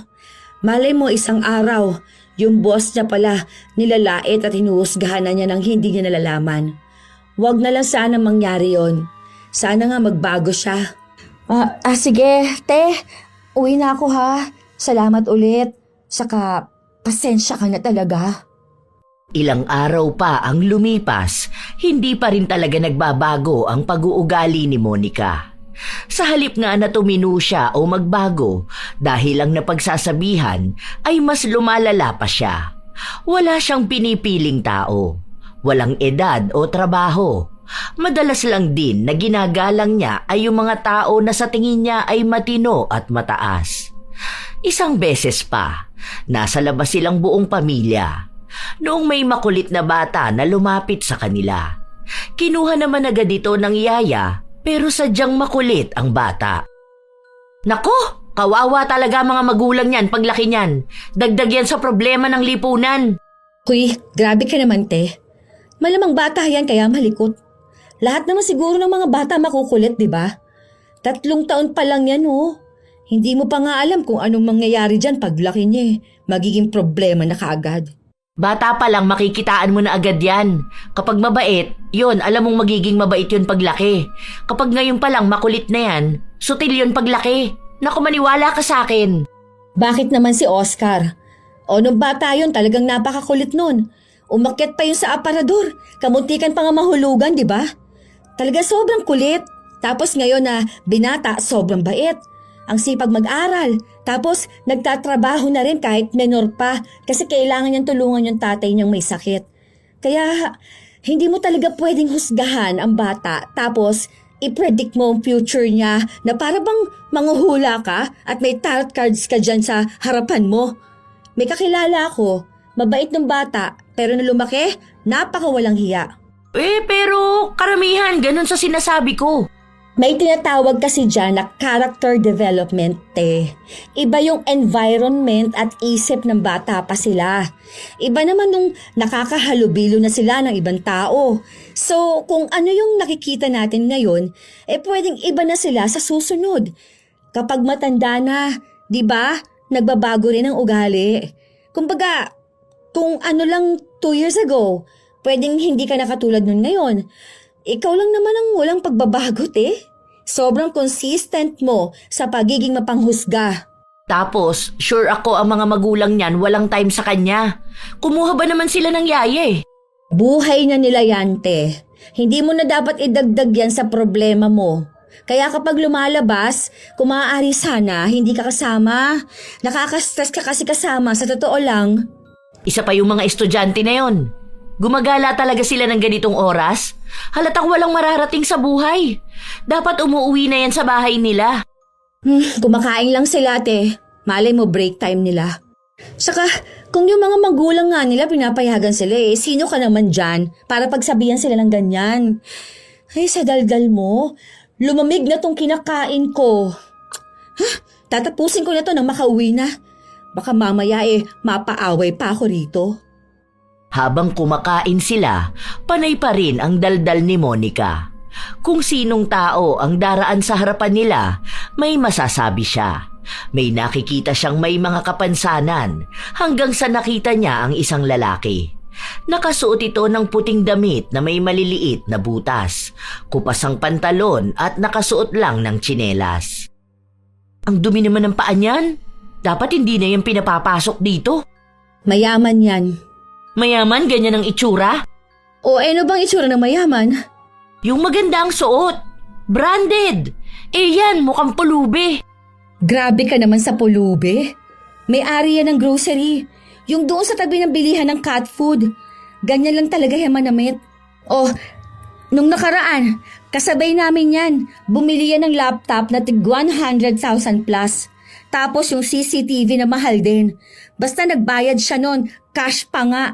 Malay mo isang araw, yung boss niya pala nilalait at hinuhusgahan na niya ng hindi niya nalalaman. Huwag na lang sana mangyari yon. Sana nga magbago siya. Sige, te. Uwi na ako ha. Salamat ulit. Saka, pasensya ka na talaga. Ilang araw pa ang lumipas, hindi pa rin talaga nagbabago ang pag-uugali ni Monica. Sa halip nga na tumino siya o magbago dahil ang napagsasabihan ay mas lumalala pa siya. Wala siyang pinipiling tao. Walang edad o trabaho. Madalas lang din na ginagalang niya ay yung mga tao na sa tingin niya ay matino at mataas. Isang beses pa, nasa labas silang buong pamilya. Noong may makulit na bata na lumapit sa kanila. Kinuha naman agad ito ng yaya pero sadyang makulit ang bata. Nako, kawawa talaga mga magulang yan paglaki niyan. Dagdag yan sa problema ng lipunan. Kuy, grabe ka naman, te. Malamang bata yan kaya malikot. Lahat naman siguro ng mga bata makukulit, di ba? 3 taon pa lang yan, oh. Hindi mo pa nga alam kung anong mangyayari dyan paglaki niya, eh. Magiging problema na kaagad. Bata pa lang makikitaan mo na agad yan. Kapag mabait, yun, alam mong magiging mabait yun paglaki. Kapag ngayon pa lang makulit na yan, sutil yun paglaki. Naku, maniwala ka sa akin. Bakit naman si Oscar? O nung bata yun, talagang napakakulit nun. Umakyat pa yun sa aparador. Kamuntikan pa nga mahulugan, di ba? Talaga sobrang kulit. Tapos ngayon na binata, sobrang bait. Ang sipag mag-aral. Tapos nagtatrabaho na rin kahit menor pa kasi kailangan niyang tulungan yung tatay niyang may sakit. Kaya hindi mo talaga pwedeng husgahan ang bata tapos i-predict mo ang future niya na para bang manghuhula ka at may tarot cards ka dyan sa harapan mo. May kakilala ako, mabait ng bata pero na lumaki, napakawalang hiya. Pero karamihan ganun sa sinasabi ko. May tinatawag kasi dyan na character development, te. Iba yung environment at isip ng bata pa sila. Iba naman nung nakakahalubilo na sila ng ibang tao. So, kung ano yung nakikita natin ngayon, pwedeng iba na sila sa susunod. Kapag matanda na, di ba, nagbabago rin ang ugali. Kumbaga, kung ano lang 2 years ago, pwedeng hindi ka nakatulad nun ngayon. Ikaw lang naman ang walang pagbabago, te. Sobrang consistent mo sa pagiging mapanghusga. Tapos, sure ako ang mga magulang niyan walang time sa kanya. Kumuha ba naman sila ng yaya eh? Buhay na nila yan, te. Hindi mo na dapat idagdag yan sa problema mo. Kaya kapag lumalabas, kung maaari sana, hindi ka kasama. Nakaka-stress ka kasi kasama, sa totoo lang. Isa pa yung mga estudyante na yon. Gumagala talaga sila ng ganitong oras? Halatang walang mararating sa buhay. Dapat umuwi na yan sa bahay nila. Kumakain lang sila, te. Malay mo break time nila. Saka, kung yung mga magulang nga nila pinapayagan sila sino ka naman dyan para pagsabihan sila ng ganyan? Ay, sa daldal mo, lumamig na tong kinakain ko. Tatapusin ko na to nang makauwi na. Baka mamaya mapaaway pa ako rito. Habang kumakain sila, panay pa rin ang daldal ni Monica. Kung sinong tao ang daraan sa harapan nila, may masasabi siya. May nakikita siyang may mga kapansanan hanggang sa nakita niya ang isang lalaki. Nakasuot ito ng puting damit na may maliliit na butas, kupas ang pantalon at nakasuot lang ng tsinelas. Ang dumi naman ng paa niyan. Dapat hindi na yan pinapapasok dito. Mayaman yan. Mayaman, ganyan ang itsura? O ano bang itsura ng mayaman? Yung maganda ang suot. Branded. Yan, mukhang pulubi. Grabe ka naman sa pulube. May-ari yan ng grocery. Yung doon sa tabi ng bilihan ng cat food. Ganyan lang talaga yung manamit. Nung nakaraan, kasabay namin yan. Bumili yan ng laptop na tig 100,000 plus. Tapos yung CCTV na mahal din. Basta nagbayad siya nun, cash pa nga.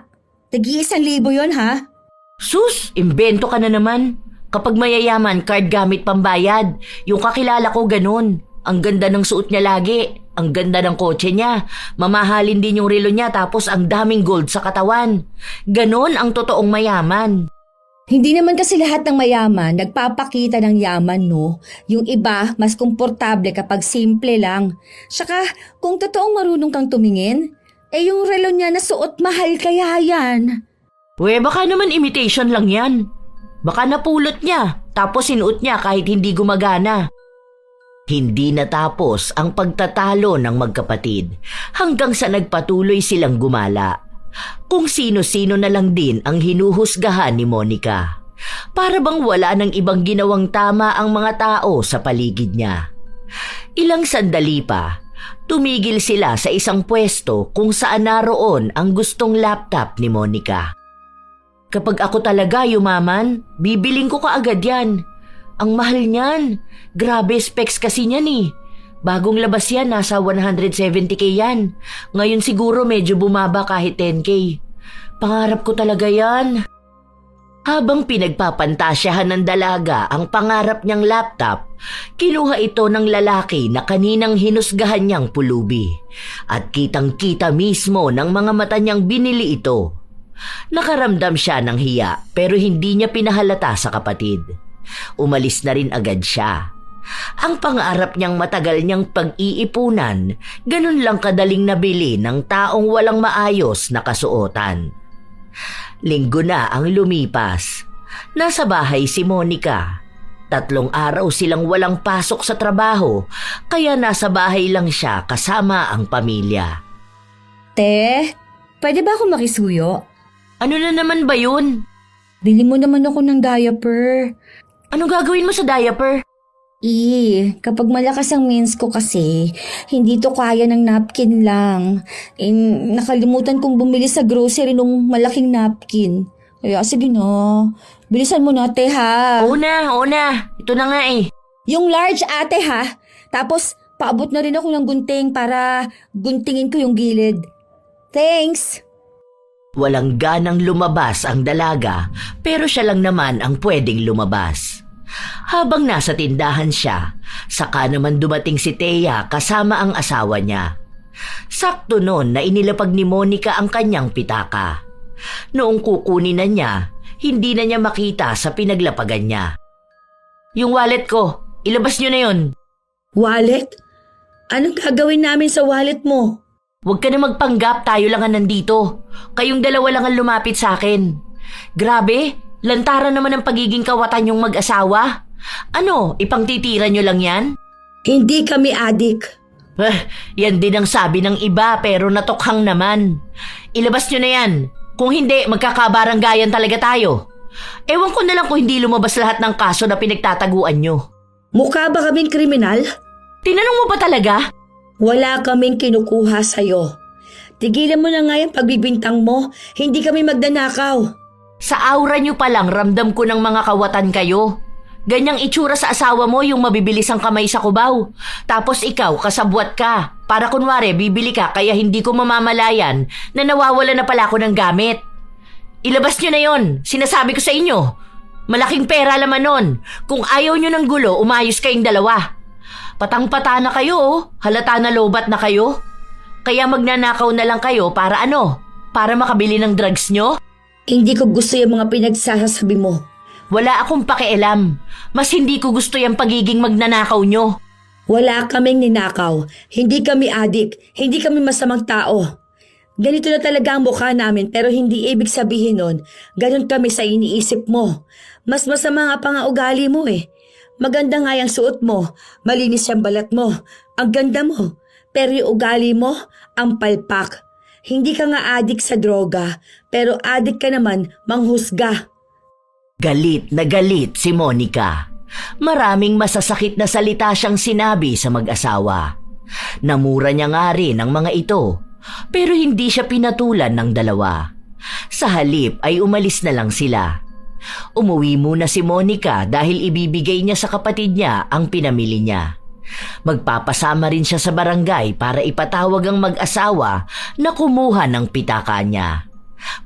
Tigi 1,000 yun ha? Sus, imbento ka na naman. Kapag mayayaman, card gamit pambayad. Yung kakilala ko ganun. Ang ganda ng suot niya lagi. Ang ganda ng kotse niya. Mamahalin din yung relo niya tapos ang daming gold sa katawan. Ganon ang totoong mayaman. Hindi naman kasi lahat ng mayaman nagpapakita ng yaman, no? Yung iba, mas komportable kapag simple lang. Saka, kung totoong marunong kang tumingin, yung relo niya na suot mahal kaya yan. Baka naman imitation lang yan. Baka napulot niya, tapos sinuot niya kahit hindi gumagana. Hindi natapos ang pagtatalo ng magkapatid hanggang sa nagpatuloy silang gumala. Kung sino-sino na lang din ang hinuhusgahan ni Monica. Para bang wala ng ibang ginawang tama ang mga tao sa paligid niya. Ilang sandali pa, tumigil sila sa isang pwesto kung saan naroon ang gustong laptop ni Monica. Kapag ako talaga yumaman, bibiling ko kaagad yan. Ang mahal niyan. Grabe specs kasi niyan eh. Bagong labas yan, nasa 170k yan. Ngayon siguro medyo bumaba kahit 10k. Pangarap ko talaga yan. Habang pinagpapantasyahan ng dalaga ang pangarap niyang laptop, kinuha ito ng lalaki na kaninang hinusgahan niyang pulubi. At kitang-kita mismo ng mga mata niyang binili ito. Nakaramdam siya ng hiya pero hindi niya pinahalata sa kapatid. Umalis na rin agad siya. Ang pangarap niyang matagal niyang pag-iipunan, ganun lang kadaling nabili ng taong walang maayos na kasuotan. Linggo na ang lumipas. Nasa bahay si Monica. 3 araw silang walang pasok sa trabaho, kaya nasa bahay lang siya kasama ang pamilya. Te, pwede ba ako makisuyo? Ano na naman ba yun? Bili mo naman ako ng diaper. Anong gagawin mo sa diaper? Kapag malakas ang mens ko kasi, hindi to kaya ng napkin lang. Nakalimutan kong bumili sa grocery nung malaking napkin. Kaya sige na, bilisan mo na ate ha. Oo na. Ito na nga eh. Yung large ate ha. Tapos paabot na rin ako ng gunting para guntingin ko yung gilid. Thanks! Walang ganang lumabas ang dalaga pero siya lang naman ang pwedeng lumabas. Habang nasa tindahan siya, saka naman dumating si Thea kasama ang asawa niya. Sakto noon na inilapag ni Monica ang kanyang pitaka. Noong kukunin na niya, hindi na niya makita sa pinaglapagan niya. Yung wallet ko, ilabas niyo na yun. Wallet? Anong gagawin namin sa wallet mo? Huwag ka na magpanggap, tayo lang ang nandito. Kayong dalawa lang ang lumapit sa akin. Grabe, lantaran naman ang pagiging kawatan yung mag-asawa. Ano, ipangtitira nyo lang yan? Hindi kami adik. Yan din ang sabi ng iba pero natokhang naman. Ilabas nyo na yan. Kung hindi, magkakabaranggayan talaga tayo. Ewan ko na lang kung hindi lumabas lahat ng kaso na pinagtataguan nyo. Mukha ba kaming kriminal? Tinanong mo ba talaga? Wala kaming kinukuha sa'yo. Tigilan mo na nga yung pagbibintang mo. Hindi kami magnanakaw. Sa aura nyo pa lang ramdam ko ng mga kawatan kayo. Ganyang itsura sa asawa mo yung mabibilis ang kamay sa kubaw. Tapos ikaw, kasabwat ka. Para kunwari, bibili ka kaya hindi ko mamamalayan na nawawala na pala ako ng gamit. Ilabas nyo na yon. Sinasabi ko sa inyo. Malaking pera laman nun. Kung ayaw nyo ng gulo, umayos kayong dalawa. Patang-pata na kayo, oh. Halata na lobat na kayo. Kaya magnanakaw na lang kayo para ano? Para makabili ng drugs nyo? Hindi ko gusto yung mga pinagsasabi mo. Wala akong pakialam. Mas hindi ko gusto yung pagiging magnanakaw nyo. Wala kaming ninakaw. Hindi kami adik. Hindi kami masamang tao. Ganito na talaga ang mukha namin pero hindi ibig sabihin nun, ganun kami sa iniisip mo. Mas masama nga pa nga ugali mo eh. Maganda nga yung suot mo, malinis yung balat mo, ang ganda mo. Pero yung ugali mo, ang palpak. Hindi ka nga adik sa droga, pero adik ka naman manghusga. Galit na galit si Monica. Maraming masasakit na salita siyang sinabi sa mag-asawa. Namura niya nga rin ang mga ito, pero hindi siya pinatulan ng dalawa. Sa halip ay umalis na lang sila. Umuwi muna si Monica dahil ibibigay niya sa kapatid niya ang pinamili niya. Magpapasama rin siya sa barangay para ipatawag ang mag-asawa na kumuha ng pitaka niya.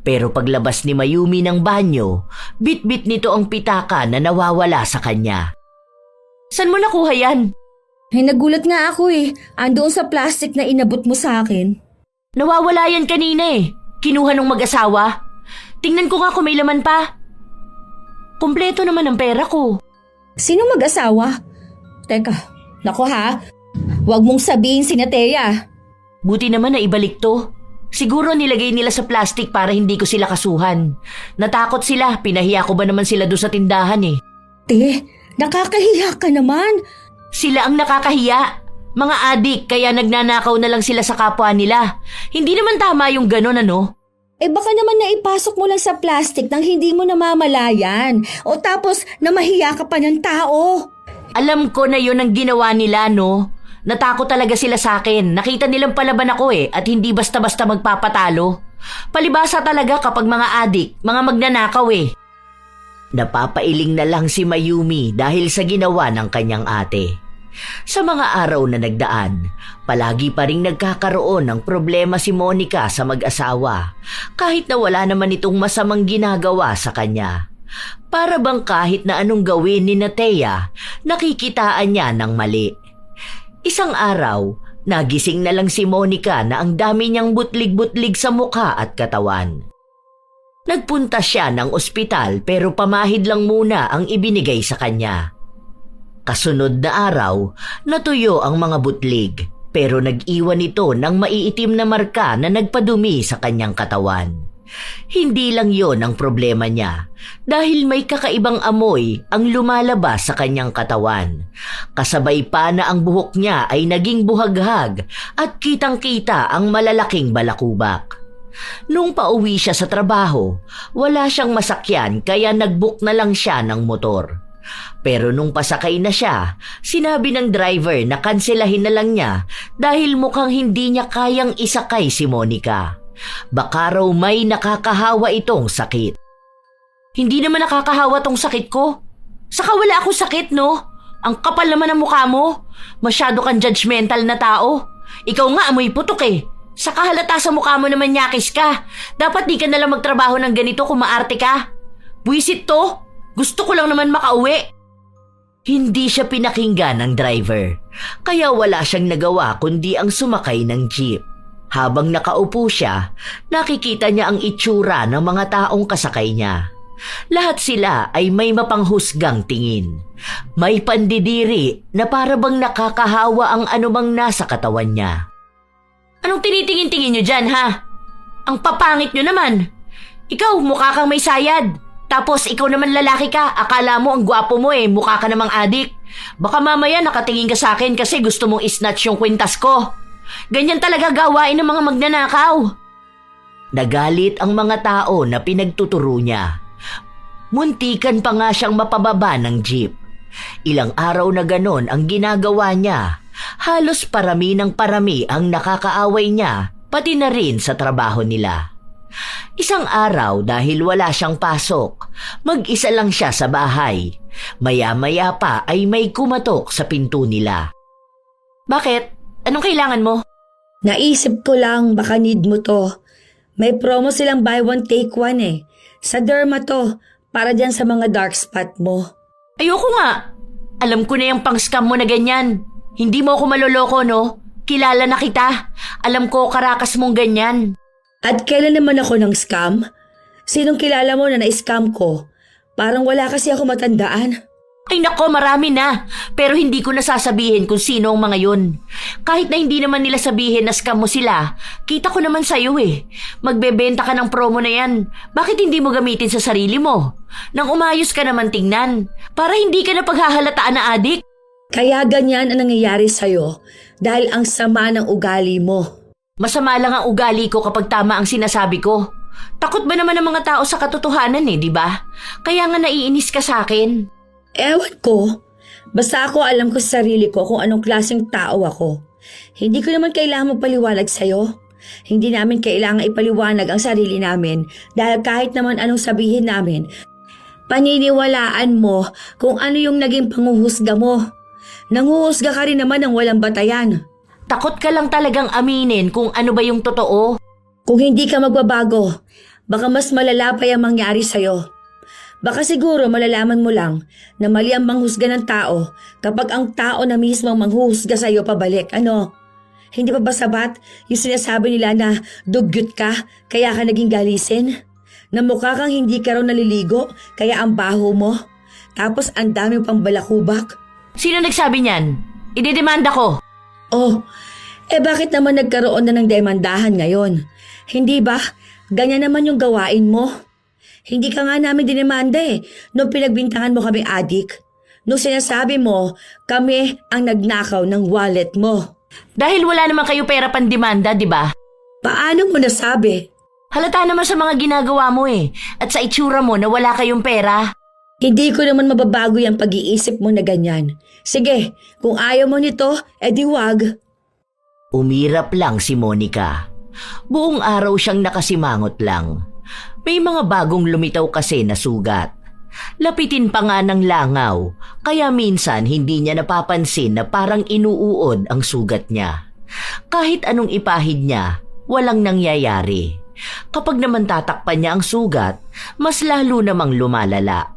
Pero paglabas ni Mayumi ng banyo, bit-bit nito ang pitaka na nawawala sa kanya. Saan mo nakuha yan? Ay, nagulat nga ako eh. Andoon sa plastic na inabot mo sa akin. Nawawala yan kanina eh. Kinuha ng mag-asawa. Tingnan ko nga kung may laman pa. Kumpleto naman ang pera ko. Sino mag-asawa? Teka, naku ha. Huwag mong sabihin si Thea. Buti naman na ibalik to. Siguro nilagay nila sa plastic para hindi ko sila kasuhan. Natakot sila, pinahiya ko ba naman sila doon sa tindahan eh. Te, nakakahiya ka naman. Sila ang nakakahiya. Mga adik, kaya nagnanakaw na lang sila sa kapwa nila. Hindi naman tama yung ganon, ano? Baka naman naipasok mo lang sa plastic nang hindi mo namamalayan. O tapos namahiya ka pa ng tao. Alam ko na yun ang ginawa nila, no? Natakot talaga sila sa akin. Nakita nilang palaban ako at hindi basta-basta magpapatalo. Palibasa talaga kapag mga adik, mga magnanakaw Napapailing na lang si Mayumi dahil sa ginawa ng kanyang ate. Sa mga araw na nagdaan, palagi pa ring nagkakaroon ng problema si Monica sa mag-asawa kahit na wala naman itong masamang ginagawa sa kanya. Para bang kahit na anong gawin ni Natea, nakikitaan niya ng mali. Isang araw, nagising na lang si Monica na ang dami niyang butlig-butlig sa mukha at katawan. Nagpunta siya ng ospital pero pamahid lang muna ang ibinigay sa kanya. Kasunod na araw, natuyo ang mga butlig pero nag-iwan ito ng maiitim na marka na nagpadumi sa kanyang katawan. Hindi lang yon ang problema niya dahil may kakaibang amoy ang lumalabas sa kanyang katawan. Kasabay pa na ang buhok niya ay naging buhaghag at kitang-kita ang malalaking balakubak. Nung pauwi siya sa trabaho, wala siyang masakyan kaya nag-book na lang siya ng motor. Pero nung pasakay na siya, sinabi ng driver na kanselahin na lang niya dahil mukhang hindi niya kayang isakay si Monica. Baka raw may nakakahawa itong sakit. Hindi naman nakakahawa tong sakit ko. Saka wala akong sakit, no? Ang kapal naman ng mukha mo. Masyado kang judgmental na tao. Ikaw nga amoy putok Saka halata sa mukha mo naman nyakis ka. Dapat di ka nalang magtrabaho ng ganito kung maarte ka. Buwisit to. Gusto ko lang naman makauwi. Hindi siya pinakinggan ng driver. Kaya wala siyang nagawa kundi ang sumakay ng jeep. Habang nakaupo siya, nakikita niya ang itsura ng mga taong kasakay niya. Lahat sila ay may mapanghusgang tingin. May pandidiri na para bang nakakahawa ang anumang nasa katawan niya. Anong tinitingin-tingin niyo dyan, ha? Ang papangit niyo naman. Ikaw, mukha kang may sayad. Tapos ikaw naman lalaki ka, akala mo ang gwapo mo mukha ka namang adik. Baka mamaya nakatingin ka sa akin kasi gusto mong isnatch yung kwintas ko. Ganyan talaga gawain ng mga magnanakaw. Nagalit ang mga tao na pinagtuturo niya. Muntikan pa nga siyang mapababa ng jeep. Ilang araw na ganon ang ginagawa niya. Halos parami ng parami ang nakakaaway niya, pati na rin sa trabaho nila. Isang araw dahil wala siyang pasok, mag-isa lang siya sa bahay. Maya-maya pa ay may kumatok sa pinto nila. Bakit? Anong kailangan mo? Naisip ko lang baka need mo to. May promo silang buy one take one Sa Derma to, para dyan sa mga dark spot mo. Ayoko nga. Alam ko na yung pang-scam mo na ganyan. Hindi mo ako maloloko, no? Kilala na kita. Alam ko karakas mong ganyan. At kailan naman ako ng scam? Sinong kilala mo na na-scam ko? Parang wala kasi ako matandaan. Ay nako, marami na. Pero hindi ko nasasabihin kung sino ang mga yun. Kahit na hindi naman nila sabihin na scam mo sila, kita ko naman sa'yo Magbebenta ka ng promo na yan. Bakit hindi mo gamitin sa sarili mo? Nang umayos ka naman tingnan. Para hindi ka na paghahalataan na adik. Kaya ganyan ang nangyayari sa'yo dahil ang sama ng ugali mo. Masama lang ang ugali ko kapag tama ang sinasabi ko. Takot ba naman ang mga tao sa katotohanan di ba? Kaya nga naiinis ka sa akin. Ewan ko. Basta ako alam ko sa sarili ko kung anong klaseng tao ako. Hindi ko naman kailangan magpaliwanag sa'yo. Hindi namin kailangan ipaliwanag ang sarili namin dahil kahit naman anong sabihin namin, paniniwalaan mo kung ano yung naging panguhusga mo. Nanguhusga ka rin naman ng walang batayan. Takot ka lang talagang aminin kung ano ba yung totoo. Kung hindi ka magbabago, baka mas malala pa yung mangyari sa'yo. Baka siguro malalaman mo lang na mali ang manghusga ng tao kapag ang tao na mismo ang manghuhusga sa'yo pabalik. Ano? Hindi pa ba sabat yung sinasabi nila na dugyot ka kaya ka naging galisin? Na mukha kang hindi ka raw naliligo kaya ang baho mo? Tapos ang dami pang balakubak? Sino nagsabi niyan? Idedemanda ko. Oh, bakit naman nagkaroon na ng demandahan ngayon? Hindi ba? Ganyan naman yung gawain mo. Hindi ka nga namin dinemanda nung pinagbintangan mo kami adik. no sinasabi mo kami ang nagnakaw ng wallet mo? Dahil wala naman kayo pera pandemanda, di ba? Paano mo nasabi? Halata naman sa mga ginagawa mo eh. At sa itsura mo na wala kayong pera. Hindi ko naman mababago yung pag-iisip mo na ganyan. Sige, kung ayaw mo nito, edi wag. Umirap lang si Monica. Buong araw siyang nakasimangot lang. May mga bagong lumitaw kasi na sugat. Lapitin pa nga ng langaw, kaya minsan hindi niya napapansin na parang inuuod ang sugat niya. Kahit anong ipahid niya, walang nangyayari. Kapag naman tatakpan niya ang sugat, mas lalo namang lumalala.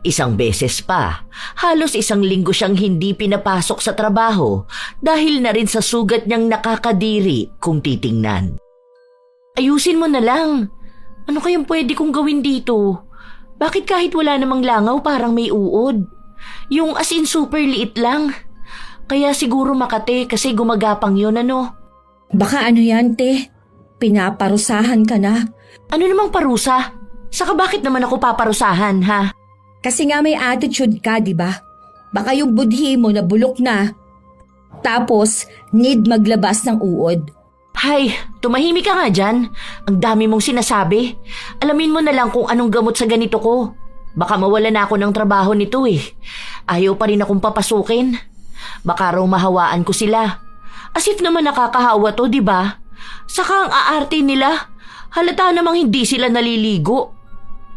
Isang beses pa, halos 1 linggo siyang hindi pinapasok sa trabaho dahil na rin sa sugat niyang nakakadiri kung titingnan. Ayusin mo na lang. Ano kayang pwede kong gawin dito? Bakit kahit wala namang langaw parang may uod? Yung as in super liit lang. Kaya siguro Makate kasi gumagapang yun ano. Baka ano yan, te? Pinaparusahan ka na. Ano namang parusa? Saka bakit naman ako paparusahan ha? Kasi nga may attitude ka, di ba? Baka yung budhi mo na bulok na. Tapos, need maglabas ng uod. Hay, tumahimik ka nga dyan. Ang dami mong sinasabi. Alamin mo na lang kung anong gamot sa ganito ko. Baka mawala na ako ng trabaho nito eh. Ayaw pa rin akong papasukin. Baka raw mahawaan ko sila. As if naman nakakahawa to, di ba? Saka ang aarte nila. Halata namang hindi sila naliligo.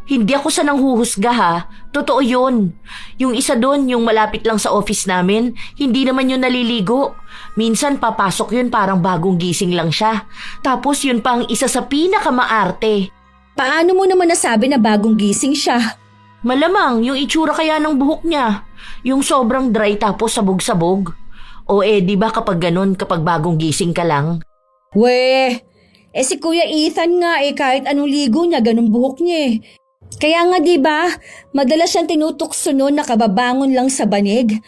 Hindi ako sa nanghuhusga ha. Totoo yun. Yung isa doon, yung malapit lang sa office namin, hindi naman yun naliligo. Minsan papasok yun parang bagong gising lang siya. Tapos yun pa ang isa sa pinakamaarte. Paano mo naman nasabi na bagong gising siya? Malamang yung itsura kaya ng buhok niya. Yung sobrang dry tapos sabog-sabog. O di ba kapag ganun, kapag bagong gising ka lang? Weh, si Kuya Ethan nga kahit anong ligo niya, ganun buhok niya eh. Kaya nga di ba, madalas siyang tinutukso noon nakababangon lang sa banig.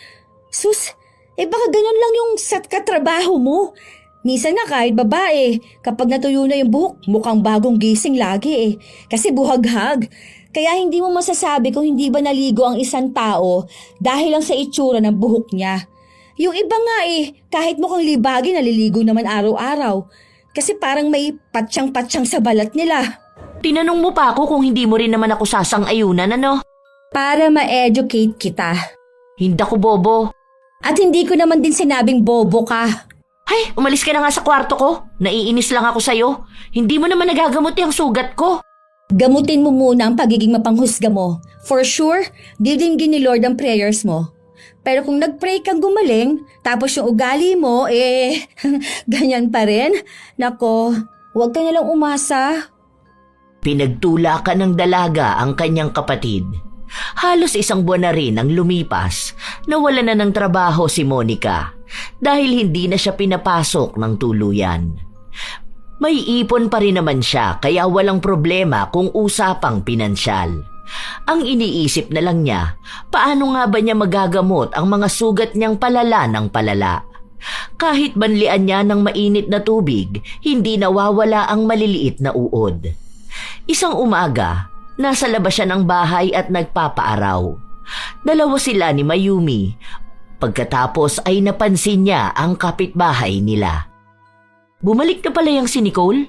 Sus, baka ganun lang yung katrabaho mo. Minsan na kahit babae, kapag natuyo na yung buhok, mukhang bagong gising lagi Kasi buhaghag. Kaya hindi mo masasabi kung hindi ba naligo ang isang tao dahil lang sa itsura ng buhok niya. Yung iba nga kahit mukhang libagi naliligo naman araw-araw. Kasi parang may patsyang-patsyang sa balat nila. Tinanong mo pa ako kung hindi mo rin naman ako sasang-ayunan, ano? Para ma-educate kita. Hindi ako bobo. At hindi ko naman din sinabing bobo ka. Ay, umalis ka na nga sa kwarto ko. Naiinis lang ako sa'yo. Hindi mo naman nagagamot yung sugat ko. Gamutin mo muna ang pagiging mapanghusga mo. For sure, didinggin ni Lord ang prayers mo. Pero kung nag-pray kang gumaling, tapos yung ugali mo, ganyan pa rin. Nako, huwag ka nalang umasa. Pinagtulakan ng dalaga ang kanyang kapatid. Halos 1 buwan na rin ang lumipas, nawala na ng trabaho si Monica dahil hindi na siya pinapasok ng tuluyan. May ipon pa rin naman siya kaya walang problema kung usapang pinansyal. Ang iniisip na lang niya, paano nga ba niya magagamot ang mga sugat niyang palala ng palala? Kahit banlian niya ng mainit na tubig, hindi nawawala ang maliliit na uod. Isang umaga, nasa labas siya ng bahay at nagpapaaraw. Dalawa sila ni Mayumi. Pagkatapos ay napansin niya ang kapitbahay nila. Bumalik na pala yung si Nicole?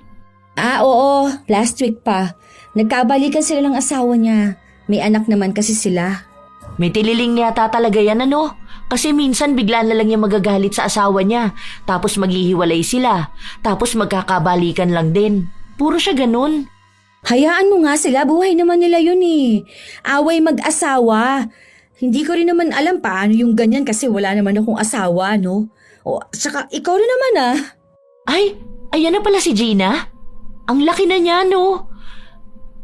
Oo, last week pa. Nagkabalikan sila ng asawa niya. May anak naman kasi sila. May tililing yata talaga yan ano? Kasi minsan bigla na lang niya magagalit sa asawa niya. Tapos maghihiwalay sila. Tapos magkakabalikan lang din. Puro siya ganun. Hayaan mo nga sila, buhay naman nila yun Away mag-asawa. Hindi ko rin naman alam paano yung ganyan kasi wala naman akong asawa, no? O, saka ikaw rin naman Ay, ayan na pala si Gina. Ang laki na niya, no?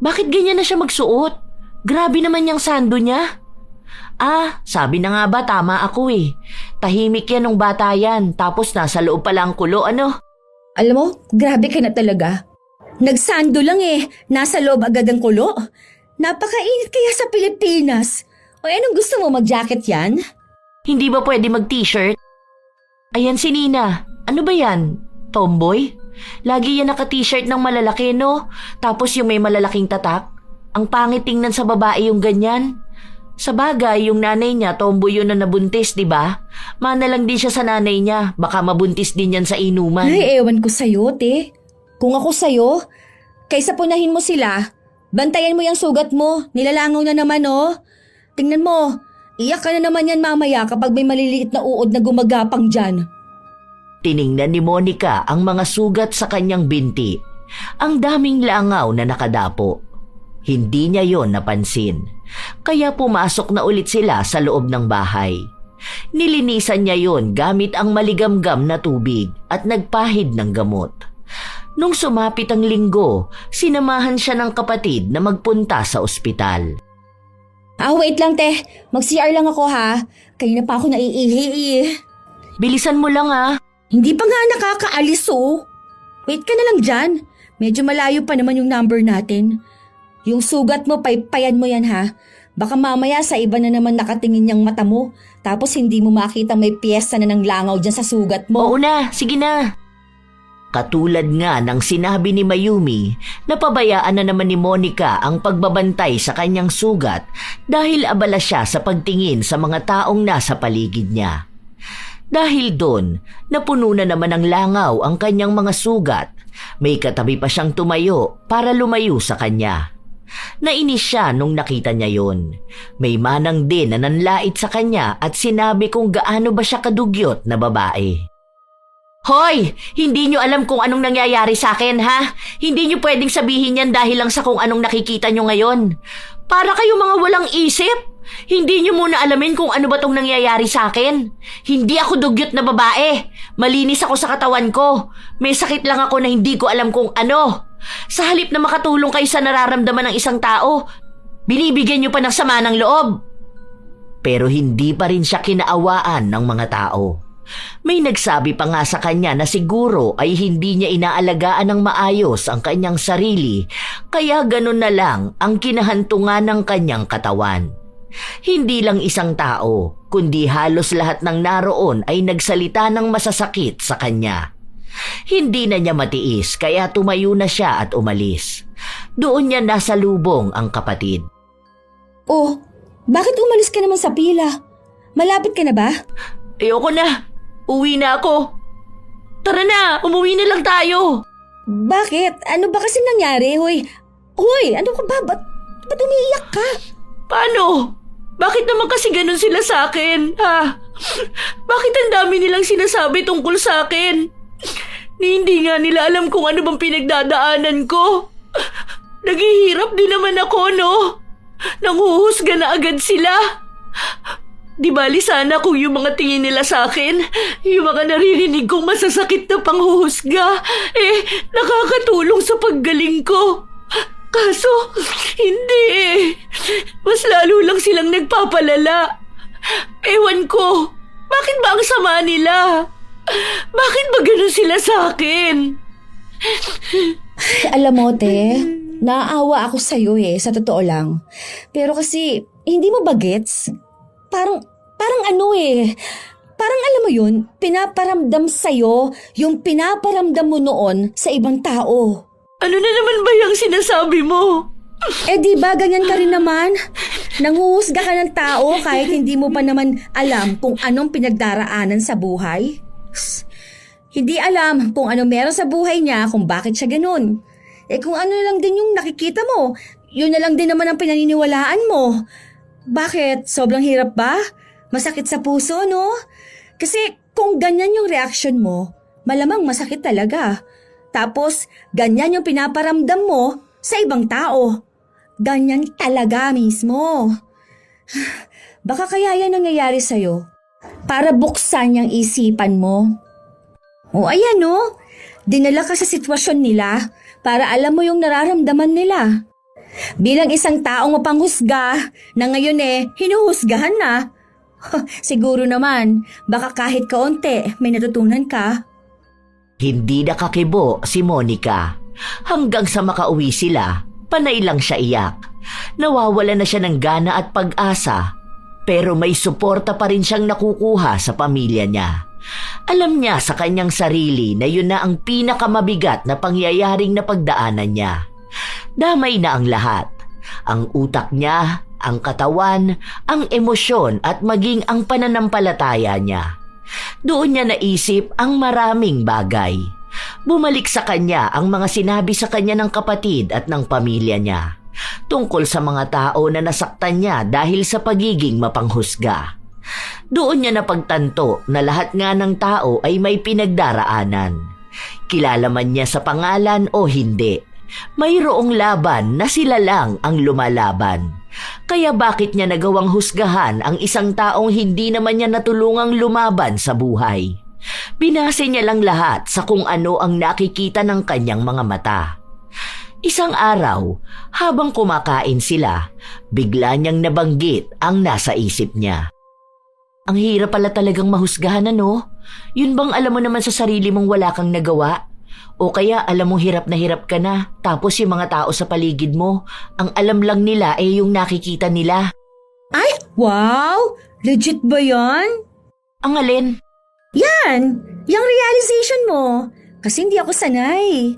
Bakit ganyan na siya magsuot? Grabe naman yung sando niya. Sabi na nga ba tama ako Tahimik yan nung bata yan, tapos nasa loob pala ang kulo, ano? Alam mo, grabe ka na talaga. Nagsando lang nasa loob agad ang kulo. Napakainit kaya sa Pilipinas. O anong gusto mo, mag-jacket yan? Hindi ba pwede mag-t-shirt? Ayan si Nina. Ano ba yan? Tomboy? Lagi yan naka-t-shirt ng malalaki, no? Tapos yung may malalaking tatak. Ang pangit tingnan sa babae yung ganyan. Sa bagay, yung nanay niya, tomboy yun na nabuntis, di ba? Mana lang din siya sa nanay niya. Baka mabuntis din yan sa inuman. Ay, ewan ko sa'yo, te. Kung ako sa'yo, kaysa punahin mo sila, bantayan mo yung sugat mo. Nilalangaw na naman, oh. Tingnan mo, iyak ka na naman yan mamaya kapag may maliliit na uod na gumagapang dyan. Tiningnan ni Monica ang mga sugat sa kanyang binti. Ang daming langaw na nakadapo. Hindi niya yon napansin. Kaya pumasok na ulit sila sa loob ng bahay. Nilinisan niya yon gamit ang maligamgam na tubig at nagpahid ng gamot. Nung sumapit ang linggo, sinamahan siya ng kapatid na magpunta sa ospital. Wait lang, te. Mag-CR lang ako, ha. Kanina pa ako naiihi. Bilisan mo lang, ha. Hindi pa nga nakakaalis, oh. Wait ka na lang dyan. Medyo malayo pa naman yung number natin. Yung sugat mo, paypayan mo yan, ha. Baka mamaya sa iba na naman nakatingin yung mata mo. Tapos hindi mo makita may piyesta na ng langaw dyan sa sugat mo. Oo na, sige na. Katulad nga ng sinabi ni Mayumi, napabayaan na naman ni Monica ang pagbabantay sa kanyang sugat dahil abala siya sa pagtingin sa mga taong nasa paligid niya. Dahil doon, napuno na naman ng langaw ang kanyang mga sugat. May katabi pa siyang tumayo para lumayo sa kanya. Nainis siya nung nakita niya yon. May manang din na nanlait sa kanya at sinabi kung gaano ba siya kadugyot na babae. Hoy! Hindi nyo alam kung anong nangyayari sa akin, ha? Hindi nyo pwedeng sabihin yan dahil lang sa kung anong nakikita nyo ngayon. Para kayo mga walang isip. Hindi nyo muna alamin kung ano ba tong nangyayari sa akin. Hindi ako dugyot na babae. Malinis ako sa katawan ko. May sakit lang ako na hindi ko alam kung ano. Sa halip na makatulong kayo sa nararamdaman ng isang tao, binibigyan nyo pa ng sama ng loob. Pero hindi pa rin siya kinaawaan ng mga tao. May nagsabi pa nga sa kanya na siguro ay hindi niya inaalagaan ng maayos ang kanyang sarili, kaya ganun na lang ang kinahantungan ng kanyang katawan. Hindi lang isang tao, kundi halos lahat ng naroon ay nagsalita ng masasakit sa kanya. Hindi na niya matiis kaya tumayo na siya at umalis. Doon niya nasalubong ang kapatid. Oh, bakit umalis ka naman sa pila? Malapit ka na ba? Ayoko na. Uwi na ako. Tara na, umuwi na lang tayo. Bakit? Ano ba kasi nangyari, hoy? Hoy, ano ka ba? Ba't umiiyak ka? Paano? Bakit naman kasi ganun sila sa akin, ha? Bakit ang dami nilang sinasabi tungkol sa akin? Hindi nga nila alam kung ano bang pinagdadaanan ko. Naghihirap din naman ako, no? Nanghuhusga na agad sila. Di bali sana kung yung mga tingin nila sa akin, yung mga naririnig kong masasakit na panghuhusga, nakakatulong sa paggaling ko. Kaso, hindi. Mas lalo lang silang nagpapalala. Ewan ko, bakit ba ang sama nila? Bakit ba ganun sila sa akin? Alam mo, te, naaawa ako sa'yo sa totoo lang. Pero kasi, hindi mo ba gets? Parang parang alam mo yun, pinaparamdam sa'yo yung pinaparamdam mo noon sa ibang tao. Ano na naman ba yung sinasabi mo? Di ba ganyan ka rin naman? Nanghuhusga ka ng tao kahit hindi mo pa naman alam kung anong pinagdaraanan sa buhay? Hindi alam kung ano meron sa buhay niya kung bakit siya ganun. Kung ano lang din yung nakikita mo, yun na lang din naman ang pinaniniwalaan mo. Bakit? Sobrang hirap ba? Masakit sa puso, no? Kasi kung ganyan yung reaction mo, malamang masakit talaga. Tapos, ganyan yung pinaparamdam mo sa ibang tao. Ganyan talaga mismo. Baka kaya yan nangyayari sa'yo para buksan yung isipan mo. O ayan, no? Dinala ka sa sitwasyon nila para alam mo yung nararamdaman nila. Bilang isang taong mapanghusga na ngayon hinuhusgahan na. Siguro naman, baka kahit kaunti may natutunan ka. Hindi nakakibo si Monica. Hanggang sa makauwi sila, panay lang siya iyak. Nawawala na siya ng gana at pag-asa. Pero may suporta pa rin siyang nakukuha sa pamilya niya. Alam niya sa kanyang sarili na yun na ang pinakamabigat na pangyayaring napagdaanan niya. Damay na ang lahat. Ang utak niya, ang katawan, ang emosyon at maging ang pananampalataya niya. Doon niya naisip ang maraming bagay. Bumalik sa kanya ang mga sinabi sa kanya ng kapatid at ng pamilya niya tungkol sa mga tao na nasaktan niya dahil sa pagiging mapanghusga. Doon niya napagtanto na lahat nga ng tao ay may pinagdaraanan. Kilala man niya sa pangalan o hindi, mayroong laban na sila lang ang lumalaban. Kaya bakit niya nagawang husgahan ang isang taong hindi naman niya natulungang lumaban sa buhay? Binase niya lang lahat sa kung ano ang nakikita ng kanyang mga mata. Isang araw, habang kumakain sila, bigla niyang nabanggit ang nasa isip niya. Ang hirap pala talagang mahusgahan, ano? Yun bang alam mo naman sa sarili mong wala kang nagawa? O kaya alam mong hirap ka na, tapos yung mga tao sa paligid mo, ang alam lang nila ay yung nakikita nila. Ay, wow! Legit ba yan? Ang alin? Yan! Yung realization mo. Kasi hindi ako sanay.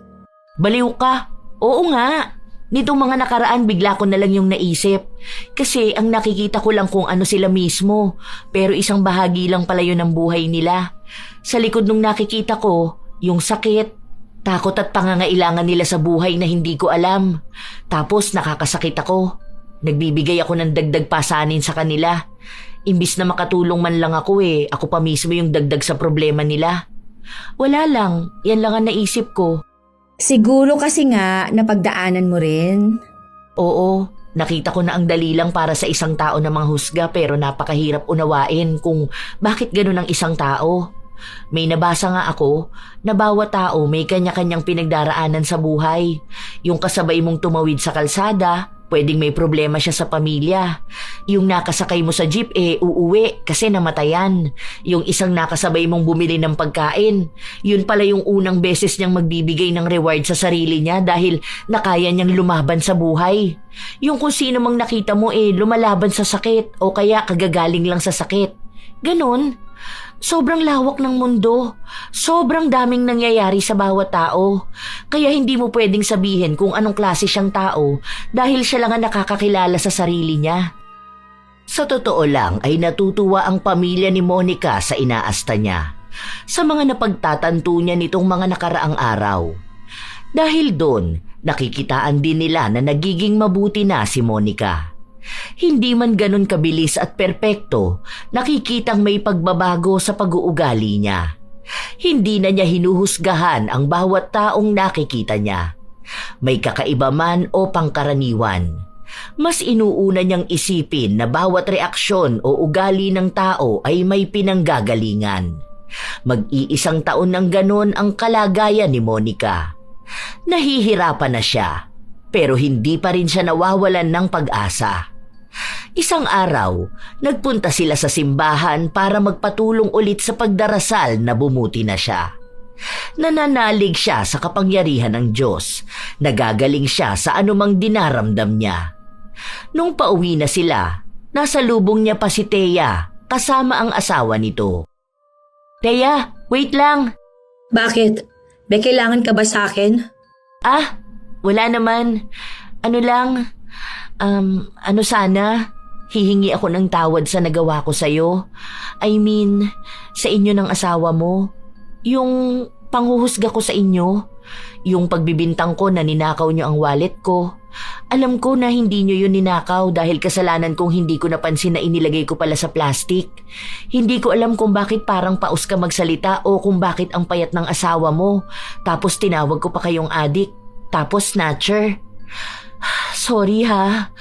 Baliw ka. Oo nga. Nitong mga nakaraan bigla ko na lang yung naisip. Kasi ang nakikita ko lang kung ano sila mismo. Pero isang bahagi lang pala yun ng buhay nila. Sa likod nung nakikita ko, yung sakit, takot at pangangailangan nila sa buhay na hindi ko alam. Tapos nakakasakit ako. Nagbibigay ako ng dagdag pasanin sa kanila. Imbis na makatulong man lang ako ako pa mismo yung dagdag sa problema nila. Wala lang, yan lang ang naisip ko. Siguro kasi nga napagdaanan mo rin. Oo, nakita ko na ang dali lang para sa isang tao na manghusga pero napakahirap unawain kung bakit ganun ang isang tao. May nabasa nga ako na bawat tao may kanya-kanyang pinagdaraanan sa buhay. Yung kasabay mong tumawid sa kalsada, pwedeng may problema siya sa pamilya. Yung nakasakay mo sa jeep uuwi kasi namatayan. Yung isang nakasabay mong bumili ng pagkain, yun pala yung unang beses niyang magbibigay ng reward sa sarili niya dahil nakaya niyang lumaban sa buhay. Yung kung sino mang nakita mo lumalaban sa sakit o kaya kagagaling lang sa sakit. Ganon. Sobrang lawak ng mundo. Sobrang daming nangyayari sa bawat tao. Kaya hindi mo pwedeng sabihin kung anong klase siyang tao dahil siya lang ang nakakakilala sa sarili niya. Sa totoo lang ay natutuwa ang pamilya ni Monica sa inaasta niya, sa mga napagtatanto niya nitong mga nakaraang araw. Dahil doon, nakikitaan din nila na nagiging mabuti na si Monica. Hindi man ganun kabilis at perpekto, nakikitang may pagbabago sa pag-uugali niya. Hindi na niya hinuhusgahan ang bawat taong nakikita niya. May kakaiba man o pangkaraniwan. Mas inuuna niyang isipin na bawat reaksyon o ugali ng tao ay may pinanggagalingan. Mag-iisang taon ng ganon ang kalagayan ni Monica. Nahihirapan na siya, pero hindi pa rin siya nawawalan ng pag-asa. Isang araw, nagpunta sila sa simbahan para magpatulong ulit sa pagdarasal na bumuti na siya. Nananalig siya sa kapangyarihan ng Diyos, nagagaling siya sa anumang dinaramdam niya. Nung pauwi na sila, nasa lubong niya pa si Thea, kasama ang asawa nito. Thea, wait lang. Bakit? May kailangan ka ba sa akin? Wala naman. Sana, hihingi ako ng tawad sa nagawa ko sa'yo. I mean, sa inyo ng asawa mo. Yung panghuhusga ko sa inyo. Yung pagbibintang ko na ninakaw nyo ang wallet ko. Alam ko na hindi nyo yun ninakaw dahil kasalanan kong hindi ko napansin na inilagay ko pala sa plastic. Hindi ko alam kung bakit parang paus ka magsalita o kung bakit ang payat ng asawa mo. Tapos tinawag ko pa kayong adik. Tapos snatcher. Sorry ha.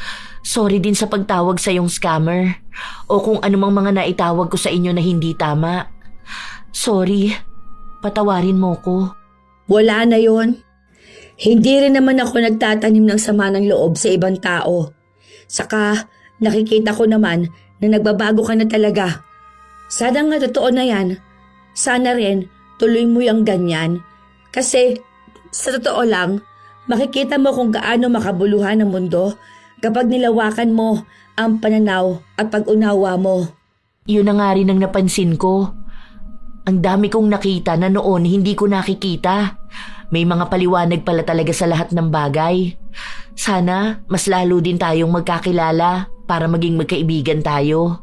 Sorry din sa pagtawag sa yung scammer. O kung anumang mga naitawag ko sa inyo na hindi tama. Sorry. Patawarin mo ko. Wala na yon. Hindi rin naman ako nagtatanim ng sama ng loob sa ibang tao. Saka nakikita ko naman na nagbabago ka na talaga. Sana nga totoo na yan. Sana rin tuloy mo yung ganyan. Kasi sa totoo lang, makikita mo kung gaano makabuluhan ang mundo kapag nilawakan mo ang pananaw at pag-unawa mo. Yun na nga rin ang napansin ko. Ang dami kong nakita na noon hindi ko nakikita. May mga paliwanag pala talaga sa lahat ng bagay. Sana mas lalo din tayong magkakilala para maging magkaibigan tayo.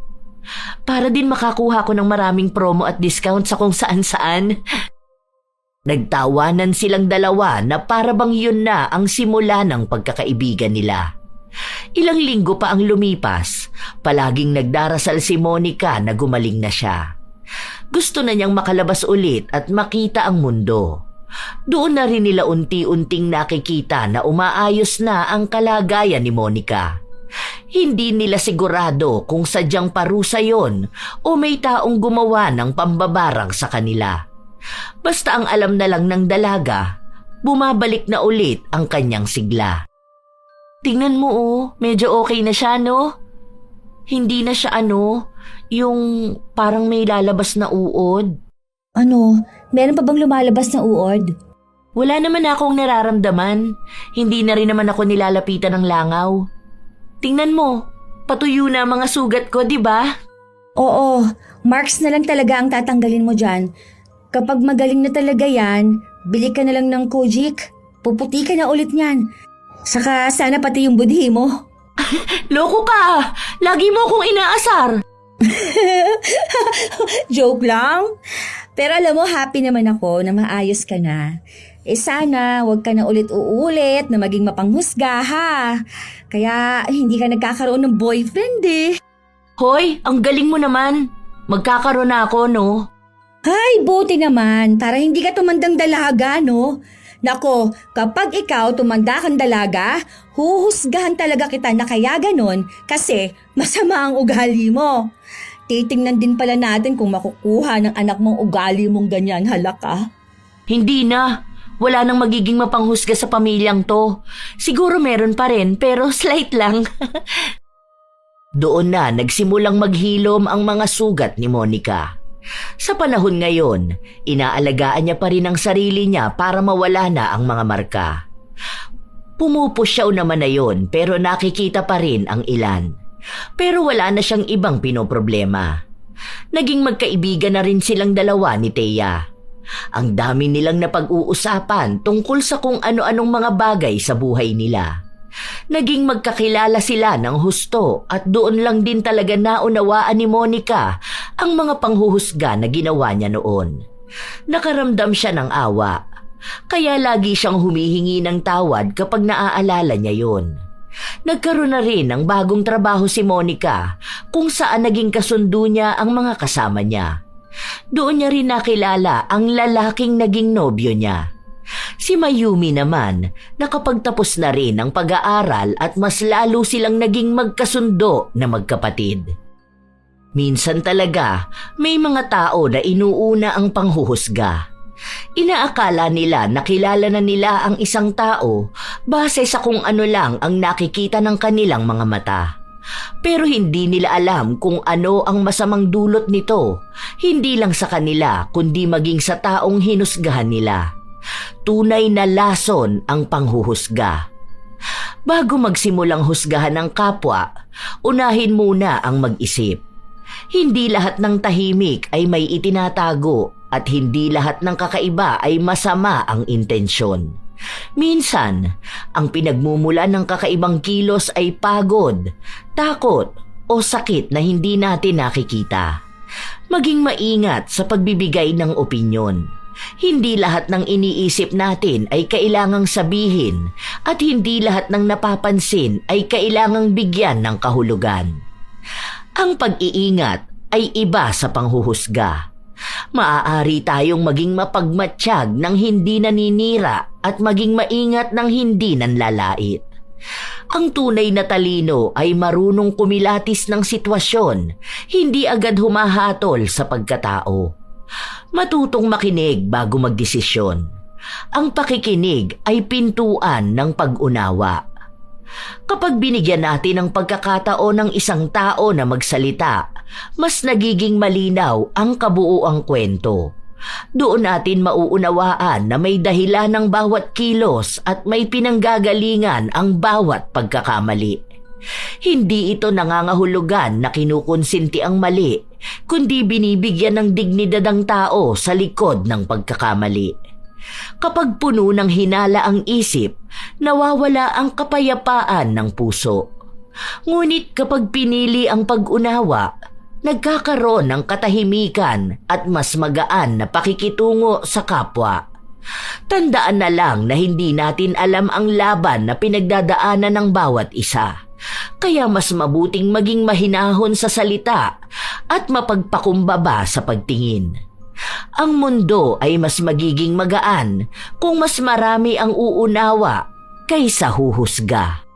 Para din makakuha ko ng maraming promo at discount sa kung saan-saan. Nagtawanan silang dalawa na para bang yun na ang simula ng pagkakaibigan nila. Ilang linggo pa ang lumipas, palaging nagdarasal si Monica na gumaling na siya. Gusto na niyang makalabas ulit at makita ang mundo. Doon na rin nila unti-unting nakikita na umaayos na ang kalagayan ni Monica. Hindi nila sigurado kung sadyang parusa yon o may taong gumawa ng pambabarang sa kanila. Basta ang alam na lang ng dalaga, bumabalik na ulit ang kanyang sigla. Tingnan mo medyo okay na siya no? Hindi na siya yung parang may lalabas na uod. Ano? Meron pa bang lumalabas na uod? Wala naman akong nararamdaman. Hindi na rin naman ako nilalapitan ng langaw. Tingnan mo, patuyo na ang mga sugat ko, di ba? Oo, marks na lang talaga ang tatanggalin mo dyan. Kapag magaling na talaga yan, bili ka na lang ng Kojic. Puputi ka na ulit niyan. Saka sana pati yung budhi mo. Loko ka! Lagi mo akong inaasar! Joke lang. Pero alam mo, happy naman ako na maayos ka na. Sana wag ka na ulit-uulit na maging mapanghusga ha. Kaya hindi ka nagkakaroon ng boyfriend Hoy, ang galing mo naman. Magkakaroon na ako, no? Ay, buti naman. Para hindi ka tumandang dalaga, no? Nako, kapag ikaw tumanda kang dalaga, huhusgahan talaga kita na kaya ganon kasi masama ang ugali mo. Titingnan din pala natin kung makukuha ng anak mong ugali mong ganyan, halaka. Hindi na. Wala nang magiging mapanghusga sa pamilyang to. Siguro meron pa rin, pero slight lang. Doon na nagsimulang maghilom ang mga sugat ni Monica. Sa panahon ngayon, inaalagaan niya pa rin ang sarili niya para mawala na ang mga marka. Pumupusyaw naman na yon pero nakikita pa rin ang ilan. Pero wala na siyang ibang pinoproblema. Naging magkaibigan na rin silang dalawa ni Thea. Ang dami nilang napag-uusapan tungkol sa kung ano-anong mga bagay sa buhay nila. Naging magkakilala sila ng husto at doon lang din talaga naunawaan ni Monica ang mga panghuhusga na ginawa niya noon. Nakaramdam siya ng awa, kaya lagi siyang humihingi ng tawad kapag naaalala niya yon. Nagkaroon na rin ng bagong trabaho si Monica kung saan naging kasundo niya ang mga kasama niya. Doon niya rin nakilala ang lalaking naging nobyo niya. Si Mayumi naman, nakapagtapos na rin ng pag-aaral at mas lalo silang naging magkasundo na magkapatid. Minsan talaga, may mga tao na inuuna ang panghuhusga. Inaakala nila na kilala na nila ang isang tao base sa kung ano lang ang nakikita ng kanilang mga mata. Pero hindi nila alam kung ano ang masamang dulot nito, hindi lang sa kanila kundi maging sa taong hinusgahan nila. Tunay na lason ang panghuhusga. Bago magsimulang husgahan ng kapwa, unahin muna ang mag-isip. Hindi lahat ng tahimik ay may itinatago at hindi lahat ng kakaiba ay masama ang intensyon. Minsan, ang pinagmumula ng kakaibang kilos ay pagod, takot o sakit na hindi natin nakikita. Maging maingat sa pagbibigay ng opinyon. Hindi lahat ng iniisip natin ay kailangang sabihin at hindi lahat ng napapansin ay kailangang bigyan ng kahulugan. Ang pag-iingat ay iba sa panghuhusga. Maaari tayong maging mapagmatsyag ng hindi naninira at maging maingat ng hindi nanlalait. Ang tunay na talino ay marunong kumilatis ng sitwasyon, hindi agad humahatol sa pagkatao. Matutong makinig bago magdesisyon. Ang pakikinig ay pintuan ng pag-unawa. Kapag binigyan natin ng pagkakataon ng isang tao na magsalita, mas nagiging malinaw ang kabuuang kwento. Doon natin mauunawaan na may dahilan ng bawat kilos at may pinanggagalingan ang bawat pagkakamali. Hindi ito nangangahulugan na kinukonsinti ang mali, kundi binibigyan ng dignidad ang tao sa likod ng pagkakamali. Kapag puno ng hinala ang isip, nawawala ang kapayapaan ng puso. Ngunit kapag pinili ang pag-unawa, nagkakaroon ng katahimikan at mas magaan na pakikitungo sa kapwa. Tandaan na lang na hindi natin alam ang laban na pinagdadaanan ng bawat isa. Kaya mas mabuting maging mahinahon sa salita at mapagpakumbaba sa pagtingin. Ang mundo ay mas magiging magaan kung mas marami ang uunawa kaysa huhusga.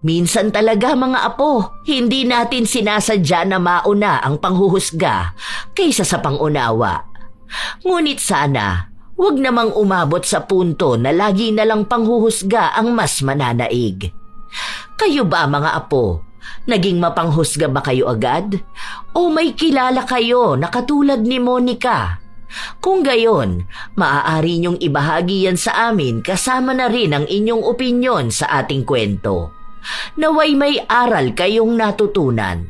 Minsan talaga mga apo, hindi natin sinasadya na mauna ang panghuhusga kaysa sa pangunawa. Ngunit sana, huwag namang umabot sa punto na lagi na lang panghuhusga ang mas mananaig. Kayo ba mga apo, naging mapanghusga ba kayo agad? O may kilala kayo na katulad ni Monica? Kung gayon, maaari niyong ibahagi yan sa amin kasama na rin ang inyong opinyon sa ating kwento. Naway may aral kayong natutunan.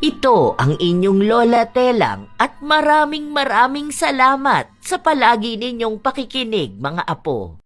Ito ang inyong Lola Telang at maraming salamat sa palagi ninyong pakikinig mga apo.